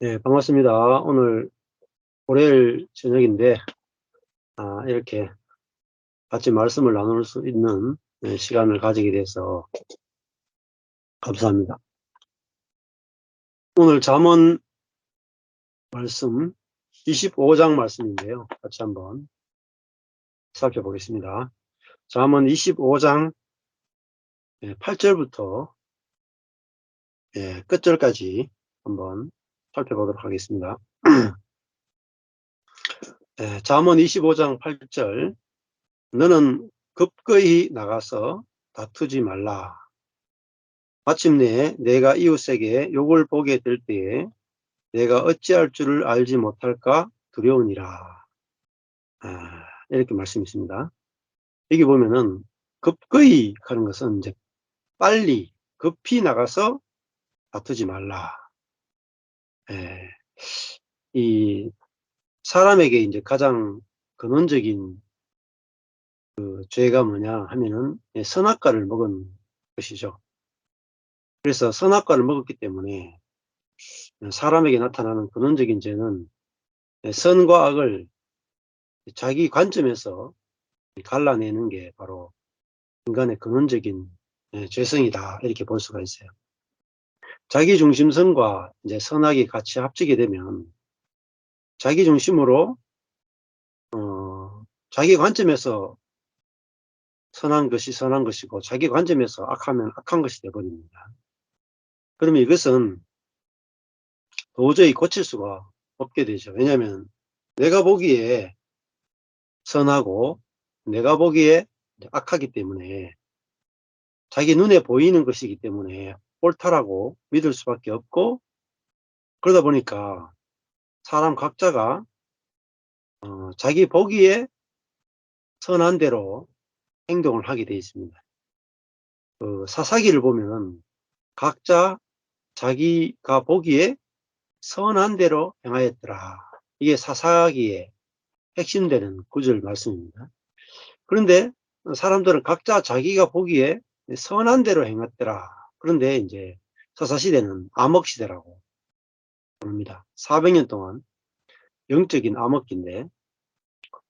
네, 반갑습니다. 오늘 월요일 저녁인데, 이렇게 같이 말씀을 나눌 수 있는 시간을 가지게 돼서 감사합니다. 오늘 잠언 말씀 25장 말씀인데요. 같이 한번 살펴보겠습니다. 잠언 25장 8절부터 끝절까지 한번 살펴보도록 하겠습니다. 잠언 25장 8절, 너는 급거이 나가서 다투지 말라. 마침내 내가 이웃에게 욕을 보게 될 때에 내가 어찌할 줄을 알지 못할까 두려우니라. 이렇게 말씀있습니다. 여기 보면은 급거이 하는 것은 이제 빨리 급히 나가서 다투지 말라. 예, 이 사람에게 이제 가장 근원적인 그 죄가 뭐냐 하면은 선악과를 먹은 것이죠. 그래서 선악과를 먹었기 때문에 사람에게 나타나는 근원적인 죄는 선과 악을 자기 관점에서 갈라내는 게 바로 인간의 근원적인 죄성이다, 이렇게 볼 수가 있어요. 자기 중심성과 이제 선악이 같이 합치게 되면 자기 중심으로 자기 관점에서 선한 것이 선한 것이고 자기 관점에서 악하면 악한 것이 되어버립니다. 그러면 이것은 도저히 고칠 수가 없게 되죠. 왜냐하면 내가 보기에 선하고 내가 보기에 악하기 때문에, 자기 눈에 보이는 것이기 때문에 옳다라고 믿을 수밖에 없고, 그러다 보니까 사람 각자가 자기 보기에 선한 대로 행동을 하게 되어 있습니다. 그 사사기를 보면 각자 자기가 보기에 선한 대로 행하였더라. 이게 사사기의 핵심되는 구절 말씀입니다. 그런데 사람들은 각자 자기가 보기에 선한 대로 행했더라. 그런데 이제 사사시대는 암흑시대라고 부릅니다. 400년 동안 영적인 암흑기인데,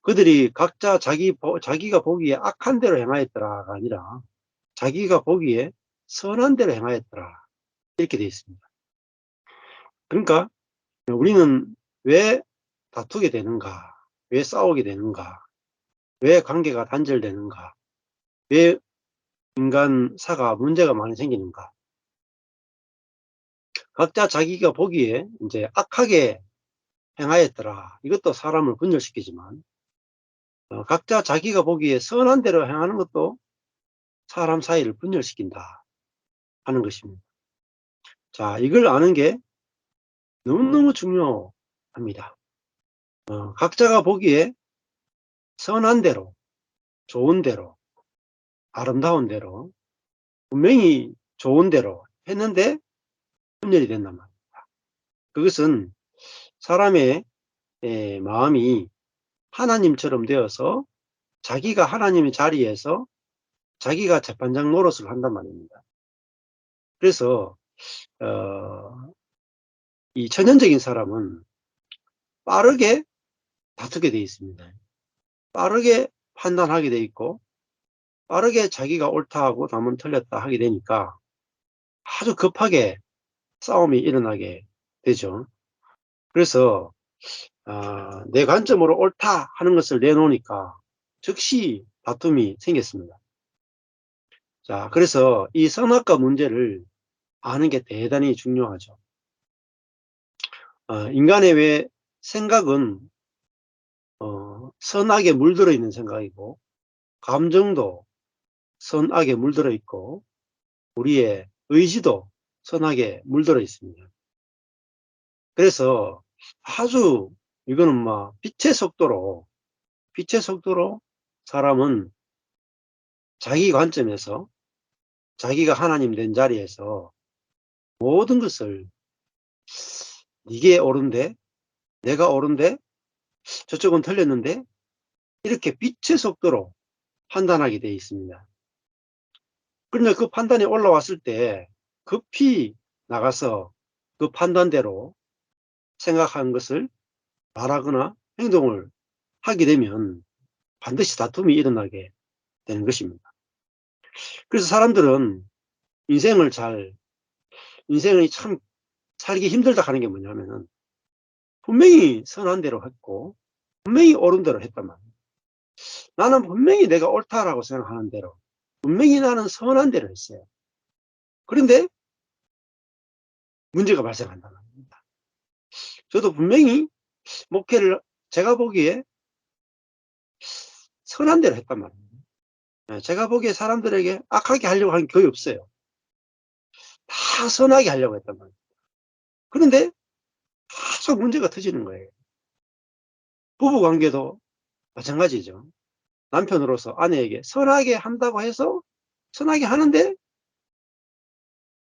그들이 각자 자기가 보기에 악한 대로 행하였더라가 아니라 자기가 보기에 선한 대로 행하였더라, 이렇게 되어 있습니다. 그러니까 우리는 왜 다투게 되는가, 왜 싸우게 되는가, 왜 관계가 단절되는가, 왜 인간사가 문제가 많이 생기는가. 각자 자기가 보기에 이제 악하게 행하였더라, 이것도 사람을 분열시키지만 각자 자기가 보기에 선한 대로 행하는 것도 사람 사이를 분열시킨다 하는 것입니다. 자, 이걸 아는 게 너무너무 중요합니다. 각자가 보기에 선한 대로, 좋은 대로, 아름다운 대로, 분명히 좋은 대로 했는데 분열이 된단 말입니다. 그것은 사람의 마음이 하나님처럼 되어서 자기가 하나님의 자리에서 자기가 재판장 노릇을 한단 말입니다. 그래서 이 천연적인 사람은 빠르게 다투게 되어 있습니다. 빠르게 판단하게 되어 있고 빠르게 자기가 옳다 하고 남은 틀렸다 하게 되니까 아주 급하게 싸움이 일어나게 되죠. 그래서 내 관점으로 옳다 하는 것을 내놓으니까 즉시 다툼이 생겼습니다. 자, 그래서 이 선악과 문제를 아는 게 대단히 중요하죠. 인간의 왜 생각은 선악에 물들어 있는 생각이고, 감정도 선악에 물들어 있고, 우리의 의지도 선악에 물들어 있습니다. 그래서 아주 이거는 빛의 속도로 사람은 자기 관점에서 자기가 하나님 된 자리에서 모든 것을 이게 옳은데, 내가 옳은데, 저쪽은 틀렸는데, 이렇게 빛의 속도로 판단하게 되어 있습니다. 그런데 그 판단이 올라왔을 때 급히 나가서 그 판단대로 생각한 것을 말하거나 행동을 하게 되면 반드시 다툼이 일어나게 되는 것입니다. 그래서 사람들은 인생을 참 살기 힘들다 하는 게 뭐냐면은 분명히 선한 대로 했고 분명히 옳은 대로 했단 말이에요. 나는 분명히 내가 옳다라고 생각하는 대로 분명히 나는 선한 대로 했어요. 그런데 문제가 발생한다는 겁니다. 저도 분명히 목회를 제가 보기에 선한 대로 했단 말이에요. 제가 보기에 사람들에게 악하게 하려고 하는 게 거의 없어요. 다 선하게 하려고 했단 말이에요. 그런데 계속 문제가 터지는 거예요. 부부 관계도 마찬가지죠. 남편으로서 아내에게 선하게 한다고 해서 선하게 하는데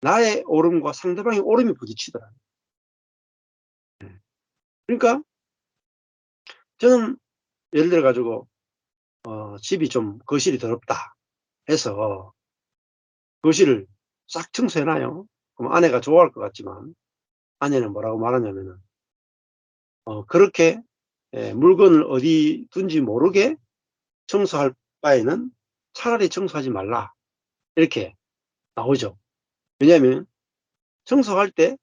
나의 옳음과 상대방의 옳음이 부딪히더라고요. 그러니까 저는 예를 들어 가지고 집이 좀 거실이 더럽다 해서 거실을 싹 청소해 놔요. 그럼 아내가 좋아할 것 같지만 아내는 뭐라고 말하냐면은 그렇게 물건을 어디 둔지 모르게 청소할 바에는 차라리 청소하지 말라. 이렇게 나오죠. 왜냐하면 청소할 때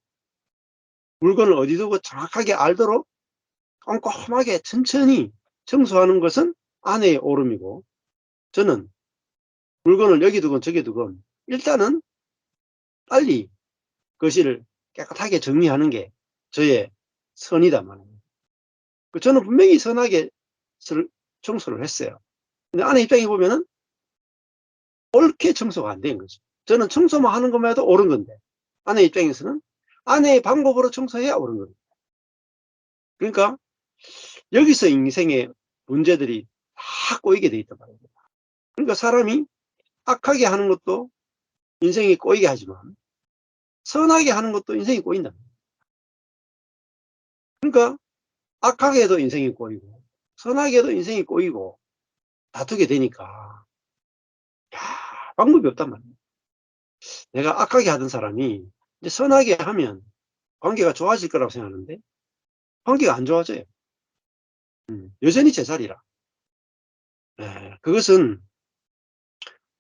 물건을 어디 두고 정확하게 알도록 꼼꼼하게 천천히 청소하는 것은 아내의 옳음이고 저는 물건을 여기 두건 저기 두건 일단은 빨리 거실을 깨끗하게 정리하는 게 저의 선이단 말이에요. 저는 분명히 선하게 청소를 했어요. 근데 아내 입장에 보면은 옳게 청소가 안 된 거죠. 저는 청소만 하는 것만 해도 옳은 건데 아내 입장에서는 아내의 방법으로 청소해야 옳은 겁니다. 그러니까 여기서 인생의 문제들이 다 꼬이게 돼 있단 말입니다. 그러니까 사람이 악하게 하는 것도 인생이 꼬이게 하지만 선하게 하는 것도 인생이 꼬인다. 그러니까 악하게 해도 인생이 꼬이고 선하게 해도 인생이 꼬이고 다투게 되니까 방법이 없단 말이에요. 내가 악하게 하던 사람이 이제 선하게 하면 관계가 좋아질 거라고 생각하는데 관계가 안 좋아져요. 여전히 제자리라. 그것은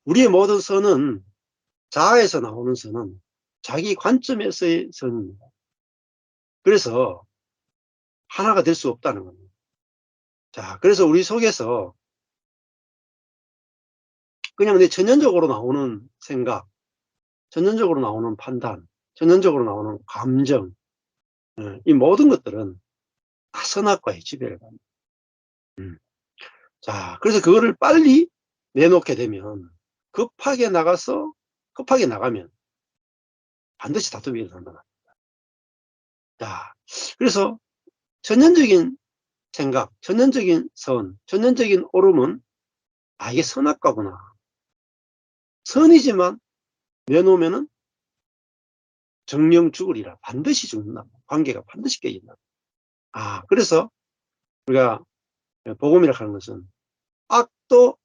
우리의 모든 선은 자아에서 나오는 선은 자기 관점에서의 선입니다. 그래서 하나가 될 수 없다는 겁니다. 자, 그래서 우리 속에서 그냥 내 전형적으로 나오는 생각, 전형적으로 나오는 판단, 전형적으로 나오는 감정, 이 모든 것들은 다 선악과의 지배를 받습니다. 자, 그래서 그거를 빨리 내놓게 되면 급하게 나가면 반드시 다툼이 일어난다. 자, 그래서 전형적인 생각, 전형적인 선, 전형적인 옳음은 이게 선악과구나. 선이지만 내놓으면은 정령 죽으리라. 반드시 죽는다. 관계가 반드시 깨진다. 그래서 우리가 복음이라 하는 것은 악도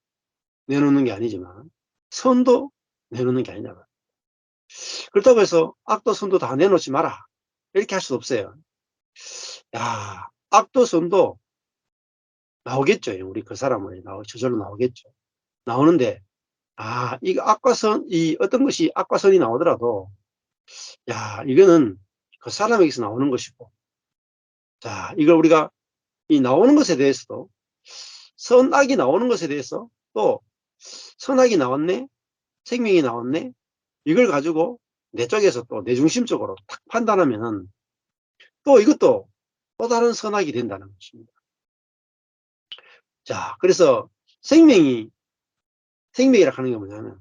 내놓는 게 아니지만 선도 내놓는 게 아니냐. 그렇다고 해서 악도 선도 다 내놓지 마라. 이렇게 할 수 없어요. 악도 선도 나오겠죠. 우리 그 사람은 저절로 나오겠죠. 나오는데 이거 악과 선, 이 어떤 것이 악과 선이 나오더라도 이거는 그 사람에게서 나오는 것이고 이걸 우리가 이 나오는 것에 대해서도 선악이 나오는 것에 대해서 또 선악이 나왔네, 생명이 나왔네, 이걸 가지고 내 쪽에서 또 내 중심적으로 탁 판단하면은 또 이것도 또 다른 선악이 된다는 것입니다. 자, 그래서 생명이라 하는 게 뭐냐면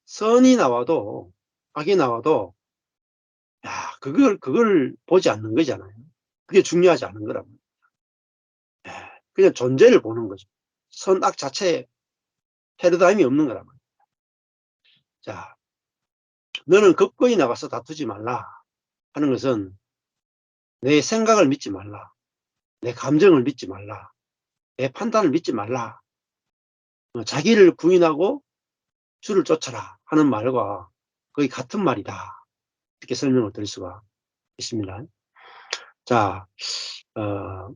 선이 나와도 악이 나와도 그걸 보지 않는 거잖아요. 그게 중요하지 않은 거라고. 그냥 존재를 보는 거죠. 선악 자체에 패러다임이 없는 거란 말이에요. 자, 너는 급거이 나가서 다투지 말라 하는 것은 내 생각을 믿지 말라. 내 감정을 믿지 말라. 내 판단을 믿지 말라. 자기를 부인하고 주를 쫓아라 하는 말과 거의 같은 말이다. 이렇게 설명을 드릴 수가 있습니다. 자,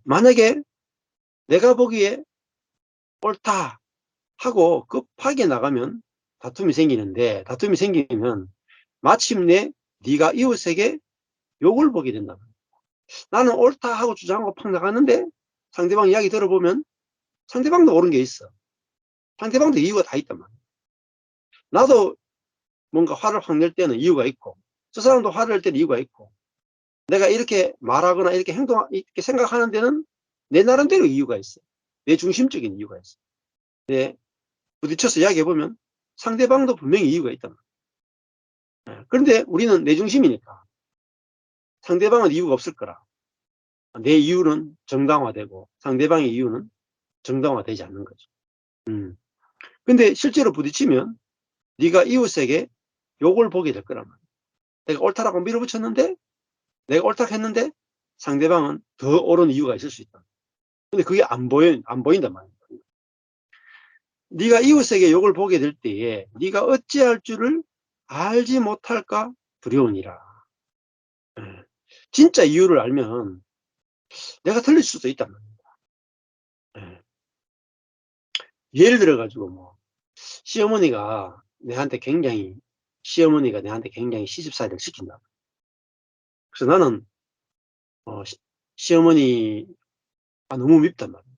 만약에 내가 보기에 옳다 하고 급하게 나가면 다툼이 생기는데, 다툼이 생기면 마침내 네가 이웃에게 욕을 보게 된다. 나는 옳다 하고 주장하고 팍 나가는데 상대방 이야기 들어보면 상대방도 옳은 게 있어. 상대방도 이유가 다 있단 말이야. 나도 뭔가 화를 확 낼 때는 이유가 있고, 저 사람도 화를 낼 때는 이유가 있고, 내가 이렇게 말하거나 이렇게 이렇게 생각하는 데는 내 나름대로 이유가 있어. 내 중심적인 이유가 있어. 내 부딪혀서 이야기해보면 상대방도 분명히 이유가 있단 말이야. 그런데 우리는 내 중심이니까 상대방은 이유가 없을 거라. 내 이유는 정당화되고 상대방의 이유는 정당화되지 않는 거죠. 근데 실제로 부딪히면 네가 이웃에게 욕을 보게 될 거란 말이야. 내가 옳다라고 밀어붙였는데, 내가 옳다고 했는데 상대방은 더 옳은 이유가 있을 수 있다. 근데 그게 안 보인단 말이야. 네가 이웃에게 욕을 보게 될 때에 네가 어찌할 줄을 알지 못할까 두려우니라. 진짜 이유를 알면 내가 틀릴 수도 있단 말이야. 예를 들어 가지고 뭐 시어머니가 시어머니가 내한테 굉장히 시집살이를 시킨다. 그래서 나는 시어머니가 너무 밉단 말이야.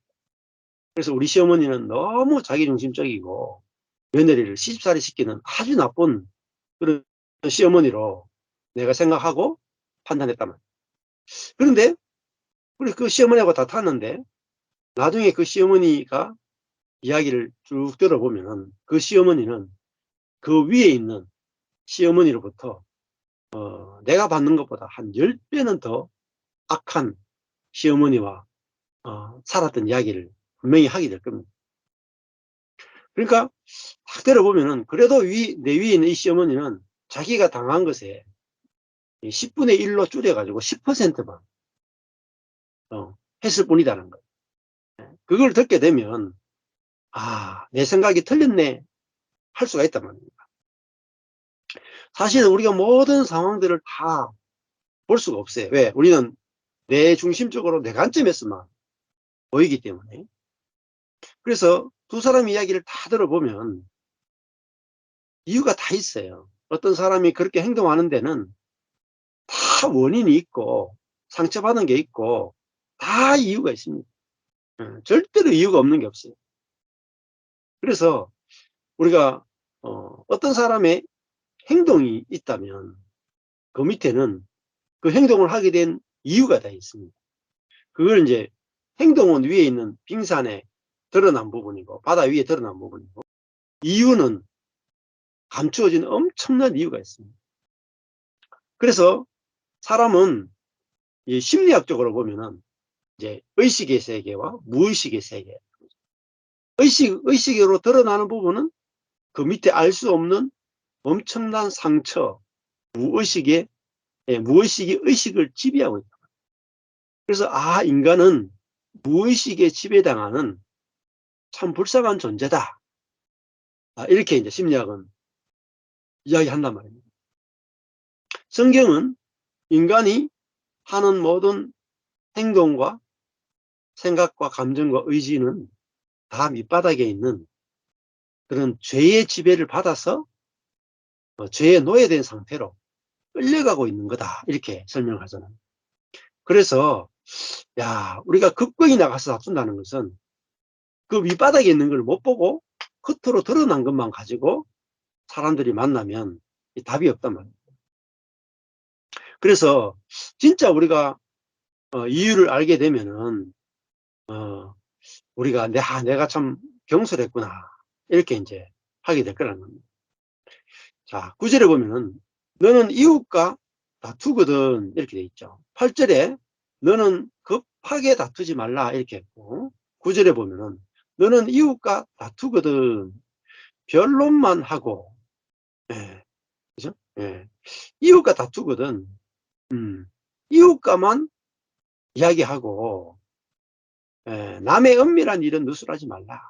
그래서 우리 시어머니는 너무 자기중심적이고 며느리를 시집살이 시키는 아주 나쁜 그런 시어머니로 내가 생각하고 판단했단 말이야. 그런데 우리 그 시어머니하고 다 탔는데 나중에 그 시어머니가 이야기를 쭉 들어보면 그 시어머니는 그 위에 있는 시어머니로부터 내가 받는 것보다 한 10배는 더 악한 시어머니와 살았던 이야기를 분명히 하게 될 겁니다. 그러니까 딱 들어보면은 그래도 내 위에 있는 이 시어머니는 자기가 당한 것에 10분의 1로 줄여가지고 10%만 했을 뿐이다는 거예요. 그걸 듣게 되면 내 생각이 틀렸네 할 수가 있단 말입니다. 사실은 우리가 모든 상황들을 다 볼 수가 없어요. 왜? 우리는 내 중심적으로 내 관점에서만 보이기 때문에. 그래서 두 사람 이야기를 다 들어보면 이유가 다 있어요. 어떤 사람이 그렇게 행동하는 데는 다 원인이 있고 상처받은 게 있고 다 이유가 있습니다. 절대로 이유가 없는 게 없어요. 그래서 우리가 어떤 사람의 행동이 있다면 그 밑에는 그 행동을 하게 된 이유가 다 있습니다. 그걸 이제 행동은 위에 있는 빙산에 드러난 부분이고 바다 위에 드러난 부분이고, 이유는 감추어진 엄청난 이유가 있습니다. 그래서 사람은 이 심리학적으로 보면은 이제 의식의 세계와 무의식의 세계, 의식으로 드러나는 부분은 그 밑에 알 수 없는 엄청난 상처, 무의식의 무의식이 의식을 지배하고 있다. 그래서 인간은 무의식에 지배당하는 참 불쌍한 존재다. 이렇게 이제 심리학은 이야기한단 말입니다. 성경은 인간이 하는 모든 행동과 생각과 감정과 의지는 다 밑바닥에 있는 그런 죄의 지배를 받아서 죄에 노예된 상태로 끌려가고 있는 거다. 이렇게 설명을 하잖아요. 그래서 우리가 극성이 나가서 다툰다는 것은 그 밑바닥에 있는 걸 못 보고 겉으로 드러난 것만 가지고 사람들이 만나면 답이 없단 말이에요. 그래서 진짜 우리가 이유를 알게 되면은 우리가 내가 참 경솔했구나 이렇게 이제 하게 될 거라는 겁니다. 자, 9절에 보면은 너는 이웃과 다투거든 이렇게 돼 있죠. 8절에 너는 급하게 다투지 말라 이렇게 했고, 9절에 보면은 너는 이웃과 다투거든 변론만 하고, 예, 그죠? 예, 이웃과 다투거든 이웃과만 이야기하고, 남의 은밀한 일은 누설하지 말라.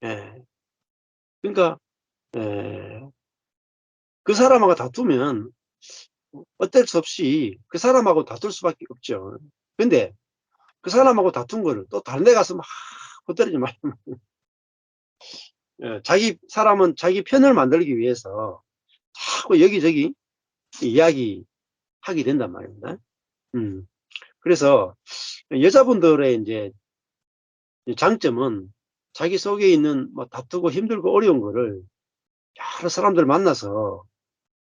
예, 그러니까 그 사람하고 다투면 어쩔 수 없이 그 사람하고 다툴 수밖에 없죠. 근데 그 사람하고 다툰 거를 또 다른 데 가서 막 헛되지 말고 자기 사람은 자기 편을 만들기 위해서 자꾸 여기저기 이야기하게 된단 말입니다. 그래서 여자분들의 이제 장점은 자기 속에 있는 뭐 다투고 힘들고 어려운 거를 여러 사람들 만나서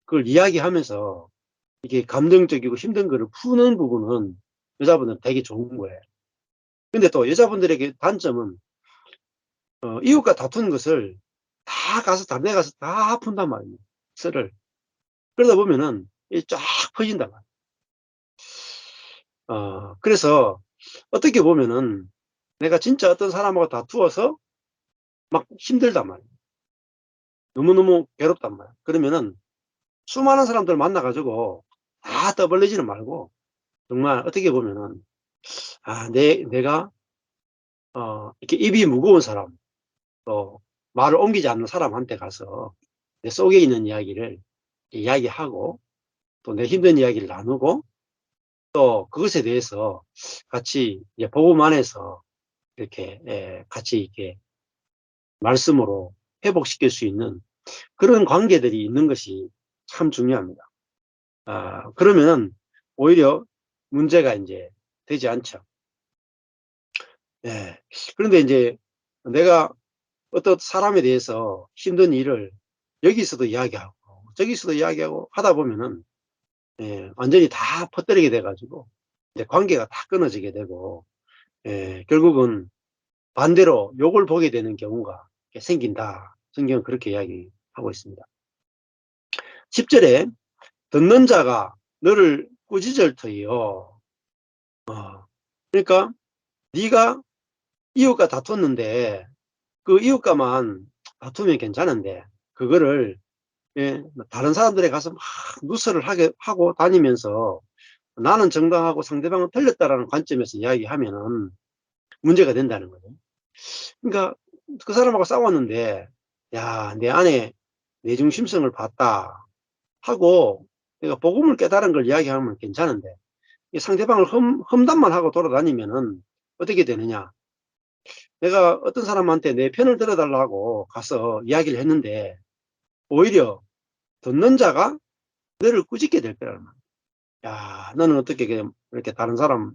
그걸 이야기하면서 이게 감정적이고 힘든 거를 푸는 부분은 여자분들은 되게 좋은 거예요. 근데 또 여자분들에게 단점은 이웃과 다투는 것을 다 가서 다른 데 가서 다 푼단 말이에요. 썰을. 그러다 보면은 이게 쫙 퍼진단 말이에요. 그래서 어떻게 보면은 내가 진짜 어떤 사람하고 다투어서 막 힘들단 말이에요. 너무너무 괴롭단 말이에요. 그러면은 수많은 사람들 만나 가지고 다 떠벌리지는 말고 정말 어떻게 보면은 내가 이렇게 입이 무거운 사람, 또 말을 옮기지 않는 사람한테 가서 내 속에 있는 이야기를 이야기하고 또 내 힘든 이야기를 나누고 또 그것에 대해서 같이 이제 보고만해서 이렇게 같이 이렇게 말씀으로 회복시킬 수 있는 그런 관계들이 있는 것이 참 중요합니다. 그러면은 오히려 문제가 이제 되지 않죠. 예. 그런데 이제 내가 어떤 사람에 대해서 힘든 일을 여기서도 이야기하고 저기서도 이야기하고 하다 보면은 완전히 다 퍼뜨리게 돼 가지고 이제 관계가 다 끊어지게 되고 결국은 반대로 욕을 보게 되는 경우가 생긴다. 성경은 그렇게 이야기하고 있습니다. 10절에 듣는 자가 너를 꾸짖을 터이요. 그러니까 네가 이웃과 다퉜는데 그 이웃과만 다투면 괜찮은데 그거를 다른 사람들에 가서 막 누설을 하고 다니면서 나는 정당하고 상대방은 틀렸다라는 관점에서 이야기하면은 문제가 된다는 거죠. 그러니까 그 사람하고 싸웠는데 야, 내 안에 내 중심성을 봤다 하고 내가 복음을 깨달은 걸 이야기하면 괜찮은데 이 상대방을 험담만 하고 돌아다니면은 어떻게 되느냐. 내가 어떤 사람한테 내 편을 들어달라고 가서 이야기를 했는데 오히려 듣는 자가 너를 꾸짖게 될 거라는 말이야. 야, 너는 어떻게 이렇게 다른 사람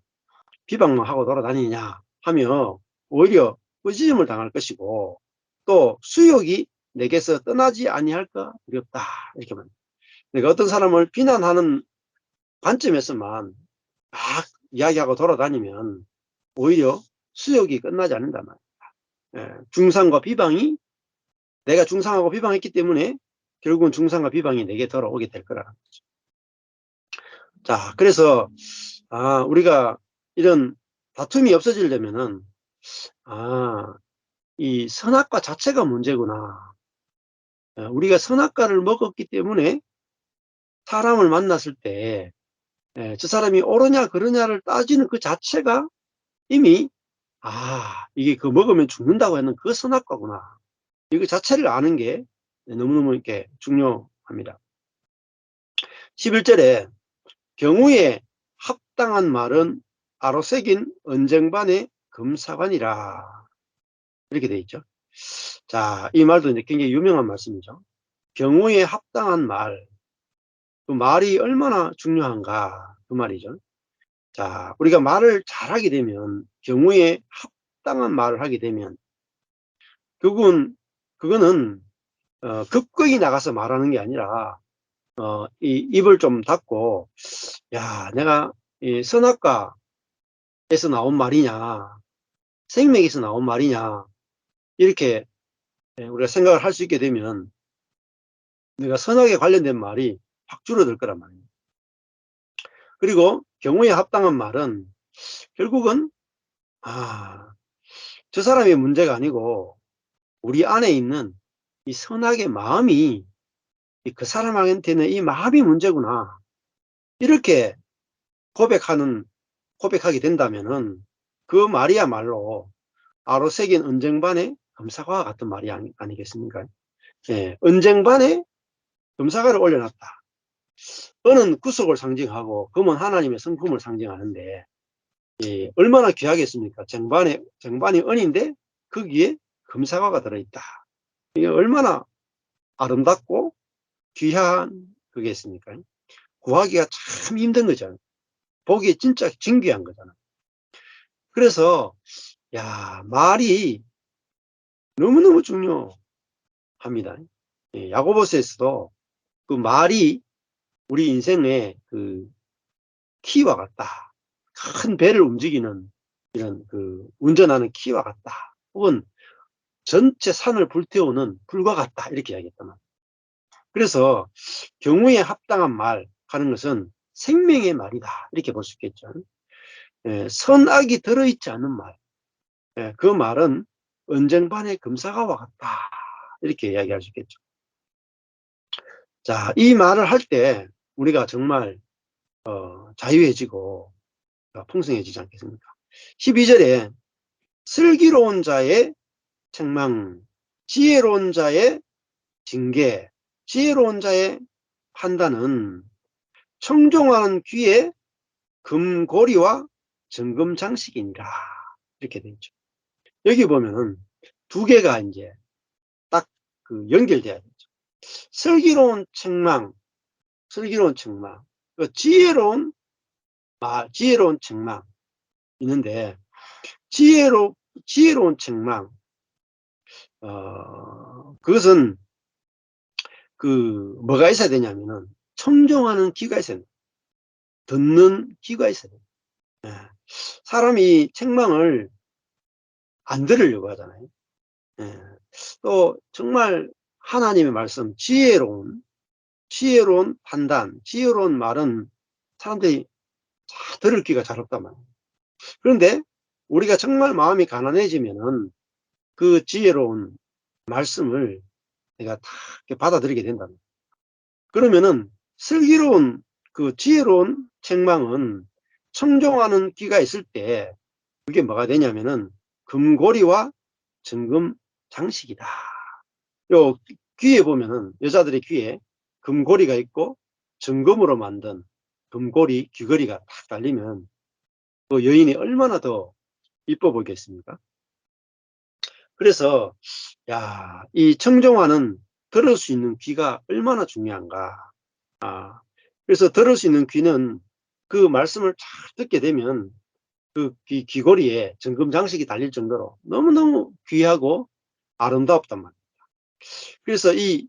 비방만 하고 돌아다니냐 하며 오히려 꾸짖음을 당할 것이고 또 수욕이 내게서 떠나지 아니할까 두렵다. 이렇게 말합니다. 내가 어떤 사람을 비난하는 관점에서만 막 이야기하고 돌아다니면 오히려 수욕이 끝나지 않는단 말이야. 중상과 비방이 내가 중상하고 비방했기 때문에 결국은 중상과 비방이 내게 돌아오게 될 거라는 거죠. 자, 그래서 우리가 이런 다툼이 없어지려면은 이 선악과 자체가 문제구나. 우리가 선악과를 먹었기 때문에 사람을 만났을 때 저 사람이 옳으냐 그러냐를 따지는 그 자체가 이미 이게 그 먹으면 죽는다고 하는 그 선악과구나. 이거 자체를 아는 게 너무너무 이렇게 중요합니다. 11절에 경우에 합당한 말은 아로새긴 언쟁반의 금사관이라 이렇게 돼 있죠. 자, 이 말도 이제 굉장히 유명한 말씀이죠. 경우에 합당한 말, 그 말이 얼마나 중요한가 그 말이죠. 자, 우리가 말을 잘하게 되면 경우에 합당한 말을 하게 되면 결국은 그거는 극극이 나가서 말하는 게 아니라 이 입을 좀 닫고 야, 내가 이 선악과에서 나온 말이냐 생맥에서 나온 말이냐 이렇게 우리가 생각을 할 수 있게 되면 내가 선악에 관련된 말이 확 줄어들 거란 말이에요. 그리고 경우에 합당한 말은 결국은 저 사람의 문제가 아니고 우리 안에 있는 이 선악의 마음이 그 사람한테는 이 마음이 문제구나 이렇게 고백하게 된다면은 그 말이야말로 아로새긴 언쟁반의 금사과와 같은 말이 아니겠습니까? 언쟁반에 금사과를 올려놨다. 은은 구속을 상징하고 금은 하나님의 성품을 상징하는데 얼마나 귀하겠습니까? 쟁반이 은인데 거기에 금사과가 들어있다. 이게 얼마나 아름답고 귀한 그겠습니까? 구하기가 참 힘든 거잖아요. 보기에 진짜 진귀한 거잖아요. 그래서 말이 너무너무 중요합니다. 야고보서에서도 그 말이 우리 인생의 그 키와 같다. 큰 배를 움직이는 이런 그 운전하는 키와 같다. 혹은 전체 산을 불태우는 불과 같다. 이렇게 이야기했단 말이에요. 그래서 경우에 합당한 말 하는 것은 생명의 말이다. 이렇게 볼 수 있겠죠. 선악이 들어있지 않은 말. 그 말은 언쟁반의 금사과와 같다. 이렇게 이야기할 수 있겠죠. 자, 이 말을 할 때 우리가 정말 자유해지고 풍성해지지 않겠습니까? 12절에 슬기로운 자의 책망, 지혜로운 자의 징계, 지혜로운 자의 판단은 청종하는 귀에 금고리와 정금장식이니라. 이렇게 되어 있죠. 여기 보면은 두 개가 이제 딱 그 연결돼야 되죠. 슬기로운 책망, 지혜로운 말, 지혜로운 책망 있는데 지혜로운 책망, 그것은 뭐가 있어야 되냐면은 청종하는 귀가 있어야 돼요. 듣는 귀가 있어야 돼요. 사람이 책망을 안 들으려고 하잖아요. 또 정말 하나님의 말씀, 지혜로운 판단, 지혜로운 말은 사람들이 다 들을 귀가 잘 없단 말이에요. 그런데 우리가 정말 마음이 가난해지면은 그 지혜로운 말씀을 내가 다 받아들이게 된다는 거예요. 그러면은 슬기로운 그 지혜로운 책망은 청종하는 귀가 있을 때 그게 뭐가 되냐면은 금고리와 정금 장식이다. 요 귀에 보면은 여자들의 귀에 금고리가 있고 정금으로 만든 금고리, 귀걸이가 딱 달리면 그 여인이 얼마나 더 이뻐 보이겠습니까? 그래서 이 청정화는 들을 수 있는 귀가 얼마나 중요한가. 그래서 들을 수 있는 귀는 그 말씀을 잘 듣게 되면 그 귀걸이에 정금 장식이 달릴 정도로 너무너무 귀하고 아름답단 말이에요. 그래서 이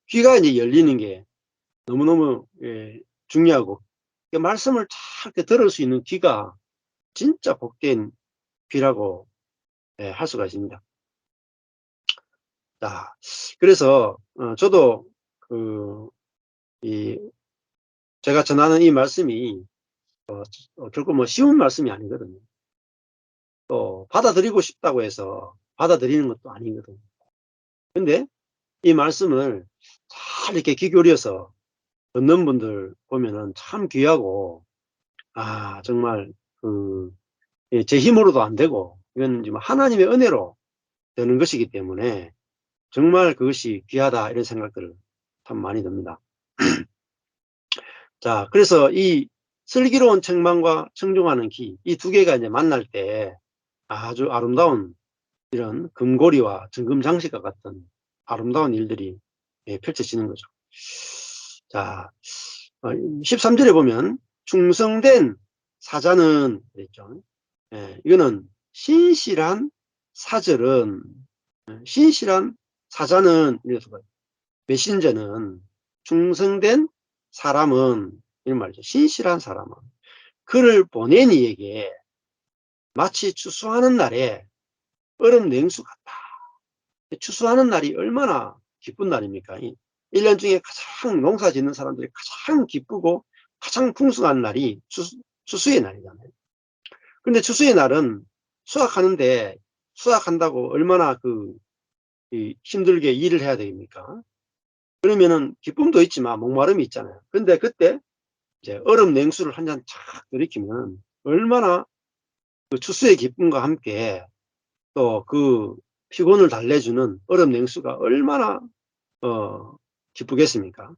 귀가 이제 열리는 게 너무너무 중요하고 말씀을 잘 들을 수 있는 귀가 진짜 복된 귀라고 할 수가 있습니다. 자, 그래서 저도 제가 전하는 이 말씀이 결코 뭐 쉬운 말씀이 아니거든요. 또 받아들이고 싶다고 해서 받아들이는 것도 아니거든요. 근데 이 말씀을 잘 이렇게 귀 기울여서 듣는 분들 보면은 참 귀하고 정말 제 힘으로도 안 되고 이건 지금 하나님의 은혜로 되는 것이기 때문에 정말 그것이 귀하다 이런 생각들을 참 많이 듭니다. 자, 그래서 이 슬기로운 책망과 청종하는 귀, 이 두 개가 이제 만날 때 아주 아름다운 이런 금고리와 정금 장식과 같은 아름다운 일들이 펼쳐지는 거죠. 자, 13절에 보면 충성된 사자는 그랬죠. 이거는 신실한 사절은 신실한 사자는 이래서 메신저는 충성된 사람은 이런 말이죠. 신실한 사람은 그를 보낸 이에게 마치 추수하는 날에 얼음 냉수 같다. 추수하는 날이 얼마나 기쁜 날입니까? 1년 중에 가장 농사 짓는 사람들이 가장 기쁘고 가장 풍성한 날이 추수의 날이잖아요. 근데 추수의 날은 수확한다고 얼마나 힘들게 일을 해야 됩니까? 그러면은 기쁨도 있지만 목마름이 있잖아요. 근데 그때 이제 얼음 냉수를 한 잔 착 들이키면 얼마나 그 추수의 기쁨과 함께 또 그 피곤을 달래주는 얼음 냉수가 얼마나 기쁘겠습니까?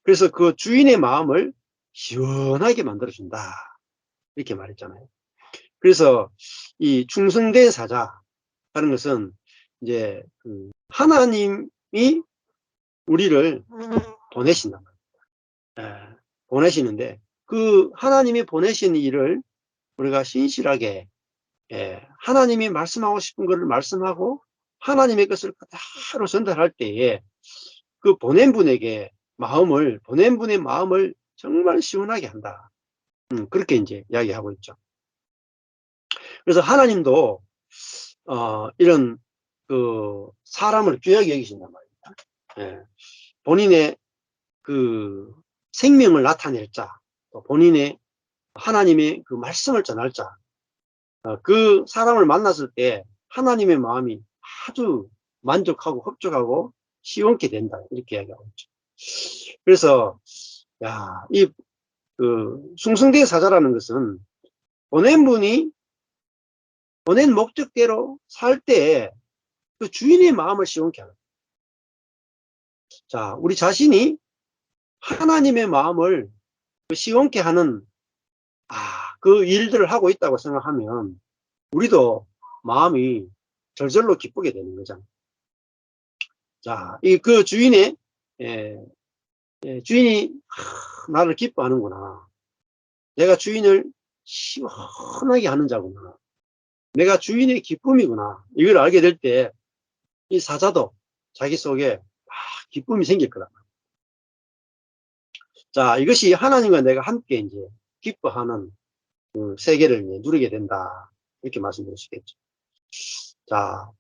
그래서 그 주인의 마음을 시원하게 만들어준다. 이렇게 말했잖아요. 그래서 이 충성된 사자 하는 것은 이제 하나님이 우리를 보내신단 말이에요. 예, 보내시는데 그 하나님이 보내신 일을 우리가 신실하게, 하나님이 말씀하고 싶은 것을 말씀하고 하나님의 것을 그대로 전달할 때에 그 보낸 분의 마음을 정말 시원하게 한다. 그렇게 이제 이야기하고 있죠. 그래서 하나님도 이런 그 사람을 귀하게 여기신단 말입니다. 예, 본인의 그 생명을 나타낼 자, 또 본인의 하나님의 그 말씀을 전할 자, 그 사람을 만났을 때 하나님의 마음이 아주 만족하고 흡족하고 시원케 된다. 이렇게 이야기하고 있죠. 그래서 야, 이 숭승대 사자라는 것은 보낸 분이 보낸 목적대로 살 때 그 주인의 마음을 시원케 하는. 자, 우리 자신이 하나님의 마음을 시원케 하는 그 일들을 하고 있다고 생각하면 우리도 마음이 절절로 기쁘게 되는 거잖아요. 자, 그 주인의 주인이 나를 기뻐하는구나. 내가 주인을 시원하게 하는 자구나. 내가 주인의 기쁨이구나. 이걸 알게 될 때 이 사자도 자기 속에 기쁨이 생길 거다. 자, 이것이 하나님과 내가 함께 이제 기뻐하는 그 세계를 이제 누리게 된다. 이렇게 말씀드릴 수 있겠죠. 자,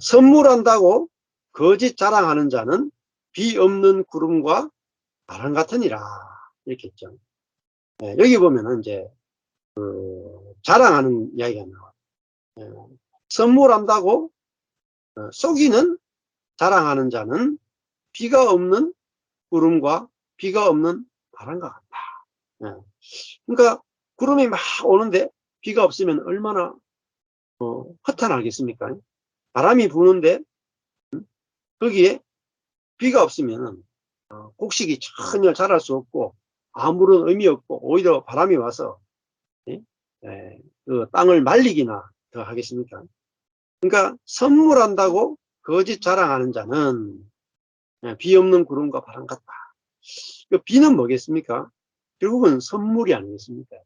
선물한다고 거짓 자랑하는 자는 비 없는 구름과 바람 같으니라. 이렇게 했죠. 여기 보면은 이제 자랑하는 이야기가 나와요. 선물한다고 속이는 자랑하는 자는 비가 없는 구름과 비가 없는 바람과 같다. 그러니까 구름이 막 오는데 비가 없으면 얼마나 허탄하겠습니까? 바람이 부는데 거기에 비가 없으면 곡식이 전혀 자랄 수 없고 아무런 의미 없고 오히려 바람이 와서 그 땅을 말리기나 더 하겠습니까? 그러니까 선물한다고 거짓 자랑하는 자는 비 없는 구름과 바람 같다. 비는 뭐겠습니까? 결국은 선물이 아니겠습니까?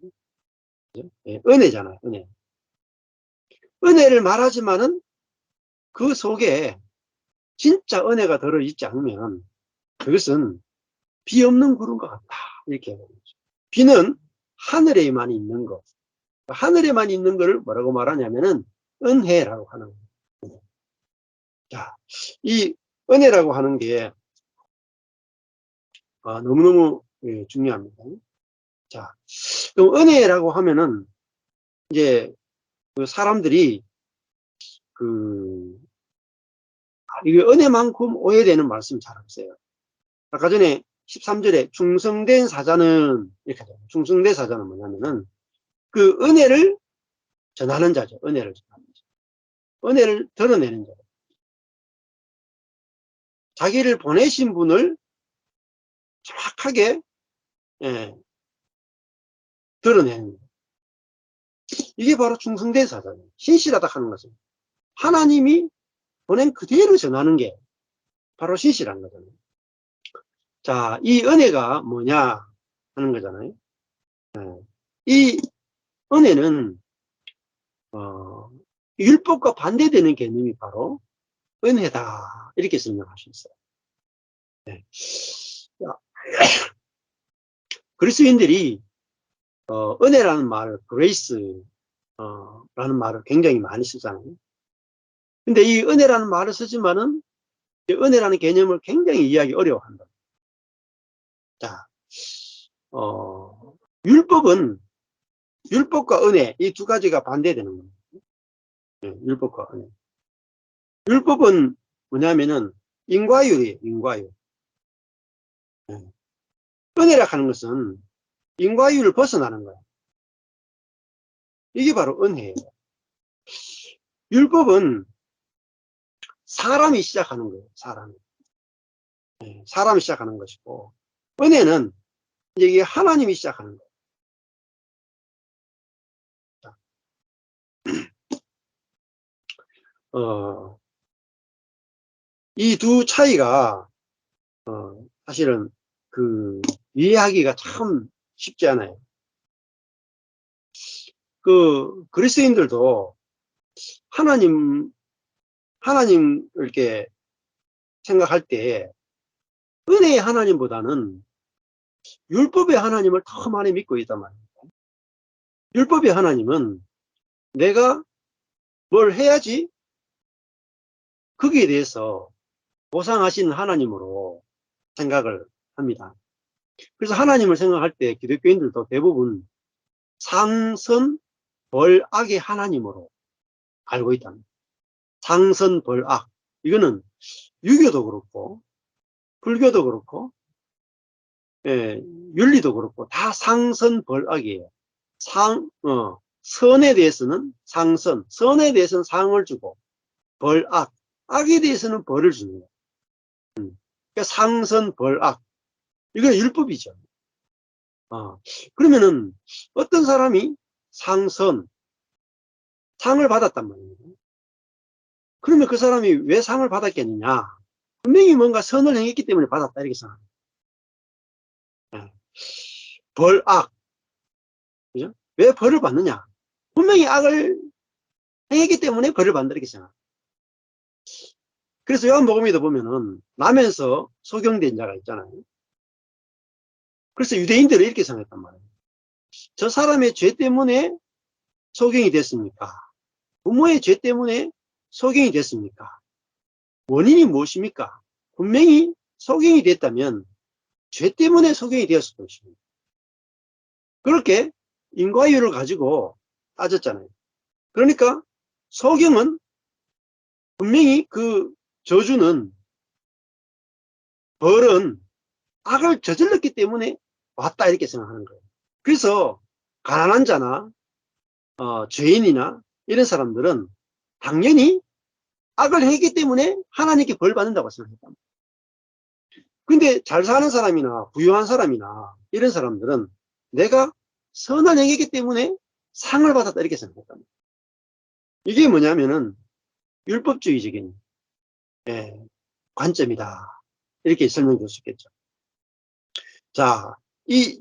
은혜잖아요, 은혜. 은혜를 말하지만은 그 속에 진짜 은혜가 들어있지 않으면 그것은 비 없는 구름과 같다. 이렇게 하는 거죠. 비는 하늘에만 있는 것. 하늘에만 있는 것을 뭐라고 말하냐면은 은혜라고 하는 거예요. 자, 이 은혜라고 하는 게 너무너무 중요합니다. 자, 그럼 은혜라고 하면은 이제 그 사람들이 이게 은혜만큼 오해되는 말씀 잘 없어요. 아까 전에 13절에 충성된 사자는 이렇게 하죠. 충성된 사자는 뭐냐면은 그 은혜를 전하는 자죠. 은혜를 전하는 자. 은혜를 드러내는 자. 자기를 보내신 분을 정확하게 드러내는 거예요. 이게 바로 충성된 사자예요. 신실하다 하는 것은 하나님이 보낸 그대로 전하는 게 바로 신실한 거잖아요. 자, 이 은혜가 뭐냐 하는 거잖아요. 이 은혜는 율법과 반대되는 개념이 바로 은혜다. 이렇게 설명할 수 있어요. 네. 그리스도인들이 은혜라는 말, grace 라는 말을 굉장히 많이 쓰잖아요. 근데 이 은혜라는 말을 쓰지만은 은혜라는 개념을 굉장히 이해하기 어려워한다. 자, 율법과 은혜 이 두 가지가 반대되는 겁니다. 율법과 은혜. 율법은 뭐냐면은 인과율이에요. 인과율. 은혜라 하는 것은 인과율을 벗어나는 거예요. 이게 바로 은혜예요. 율법은 사람이 시작하는 거예요. 사람이. 사람이 시작하는 것이고, 은혜는 이게 하나님이 시작하는 거예요. 이 두 차이가 사실은 이해하기가 참 쉽지 않아요. 그리스도인들도 하나님 이렇게 생각할 때 은혜의 하나님보다는 율법의 하나님을 더 많이 믿고 있단 말이에요. 율법의 하나님은 내가 뭘 해야지 거기에 대해서 보상하시는 하나님으로 생각을 합니다. 그래서 하나님을 생각할 때 기독교인들도 대부분 상선 벌악의 하나님으로 알고 있다. 상선 벌악. 이거는 유교도 그렇고 불교도 그렇고 윤리도 그렇고 다 상선 벌악이에요. 선에 대해서는 상선, 선에 대해서는 상을 주고 벌악, 악에 대해서는 벌을 주는 거예요. 그러니까 상선 벌악. 이건 율법이죠. 그러면은 어떤 사람이 상을 받았단 말이에요. 그러면 그 사람이 왜 상을 받았겠느냐? 분명히 뭔가 선을 행했기 때문에 받았다 이렇게 생각합니다. 벌악, 그죠? 왜 벌을 받느냐? 분명히 악을 행했기 때문에 벌을 받는다 이렇게 생각합니다. 그래서 요한복음에도 보면은 남에서 소경된 자가 있잖아요. 그래서 유대인들은 이렇게 생각했단 말이에요. 저 사람의 죄 때문에 소경이 됐습니까? 부모의 죄 때문에 소경이 됐습니까? 원인이 무엇입니까? 분명히 소경이 됐다면 죄 때문에 소경이 되었을 것입니다. 그렇게 인과율을 가지고 따졌잖아요. 그러니까 소경은 분명히 저주는 벌은 악을 저질렀기 때문에 왔다 이렇게 생각하는 거예요. 그래서 가난한 자나 죄인이나 이런 사람들은 당연히 악을 했기 때문에 하나님께 벌 받는다고 생각했다. 근데 잘 사는 사람이나 부유한 사람이나 이런 사람들은 내가 선을 행했기 때문에 상을 받았다 이렇게 생각했다. 이게 뭐냐면은 율법주의적인 관점이다 이렇게 설명될 수 있겠죠. 자, 이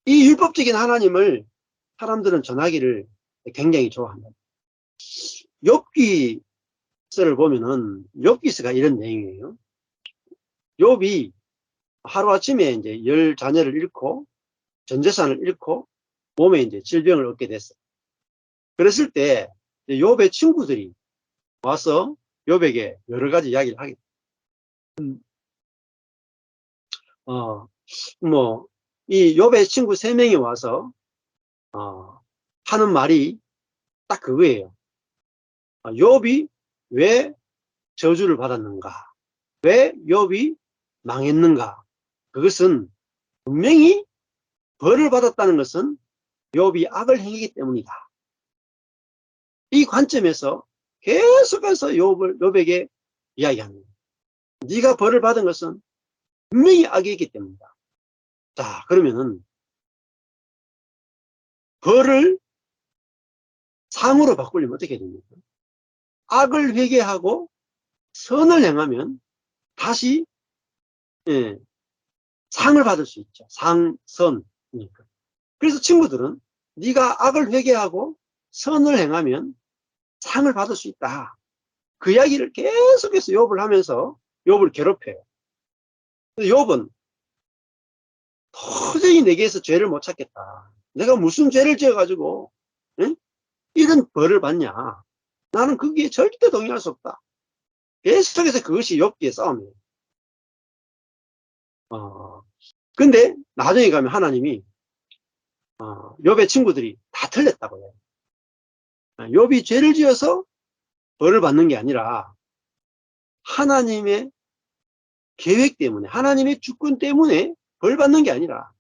율법적인 하나님을 사람들은 전하기를 굉장히 좋아합니다. 욥기서를 보면은 욥기서가 이런 내용이에요. 욥이 하루아침에 이제 10자녀를 잃고 전 재산을 잃고 몸에 이제 질병을 얻게 됐어요. 그랬을 때 욥의 친구들이 와서 욥에게 여러 가지 이야기를 하게 돼요. 이 욥의 친구 3명이 와서 하는 말이 딱 그거예요. 욥이 왜 저주를 받았는가? 왜 욥이 망했는가? 그것은 분명히 벌을 받았다는 것은 욥이 악을 행했기 때문이다. 이 관점에서 계속해서 욥에게 이야기합니다. 네가 벌을 받은 것은 분명히 악이기 때문이다. 자, 그러면은 벌을 상으로 바꾸려면 어떻게 됩니까? 악을 회개하고 선을 행하면 다시 상을 받을 수 있죠. 상선이니까. 그래서 친구들은 네가 악을 회개하고 선을 행하면 상을 받을 수 있다. 그 이야기를 계속해서 욥을 하면서 욥을 괴롭혀요. 욥은 도저히 내게서 죄를 못 찾겠다. 내가 무슨 죄를 지어가지고 이런 벌을 받냐. 나는 거기에 절대 동의할 수 없다. 계속해서 그것이 욥기의 싸움이에요. 근데 나중에 가면 하나님이 욥의 친구들이 다 틀렸다고 해요. 욥이 죄를 지어서 벌을 받는 게 아니라 하나님의 계획 때문에, 하나님의 주권 때문에 벌 받는 게 아니라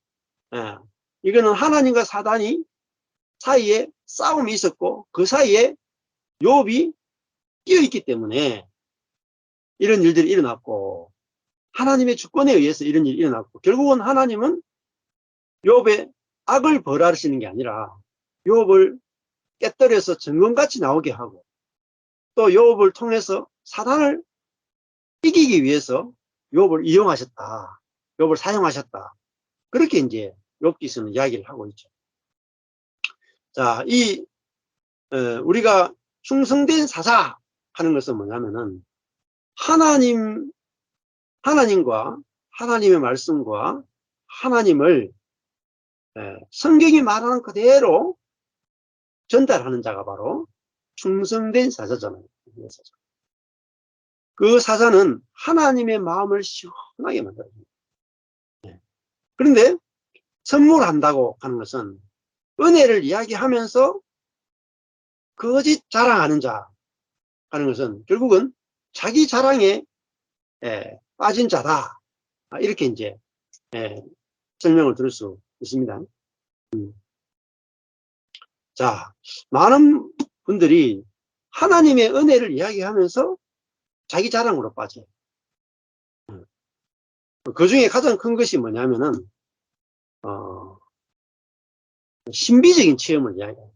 이거는 하나님과 사단이 사이에 싸움이 있었고 그 사이에 욥이 끼어있기 때문에 이런 일들이 일어났고, 하나님의 주권에 의해서 이런 일이 일어났고, 결국은 하나님은 욥의 악을 벌하시는 게 아니라 욥을 깨뜨려서 정금같이 나오게 하고, 또 욥을 통해서 사단을 이기기 위해서 욥을 이용하셨다, 욥을 사용하셨다, 그렇게 이제 욥기서는 이야기를 하고 있죠. 자, 우리가 충성된 사사 하는 것은 뭐냐면은 하나님과 하나님의 말씀과 하나님을 성경이 말하는 그대로 전달하는 자가 바로 충성된 사자잖아요. 그 사자는 하나님의 마음을 시원하게 만들어줍니다. 그런데 선물한다고 하는 것은 은혜를 이야기하면서 거짓 자랑하는 자 하는 것은 결국은 자기 자랑에 빠진 자다, 이렇게 이제 설명을 들을 수 있습니다. 자, 많은 분들이 하나님의 은혜를 이야기하면서 자기 자랑으로 빠져요. 그 중에 가장 큰 것이 뭐냐면은 신비적인 체험을 이야기해요.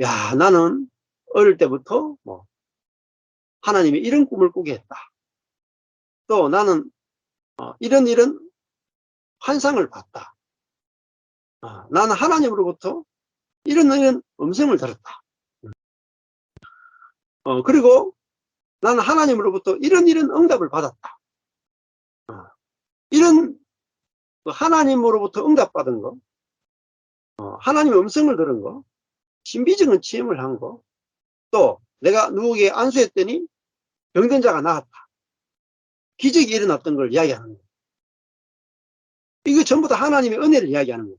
야, 나는 어릴 때부터 뭐 하나님이 이런 꿈을 꾸게 했다, 또 나는 이런 환상을 봤다, 나는 하나님으로부터 이런 음성을 들었다, 그리고 나는 하나님으로부터 이런 응답을 받았다. 이런 하나님으로부터 응답받은 거, 하나님의 음성을 들은 거, 신비적인 체험을 한 거, 또 내가 누구에게 안수했더니 병든 자가 나았다, 기적이 일어났던 걸 이야기하는 거예요. 이거 전부 다 하나님의 은혜를 이야기하는 거예요.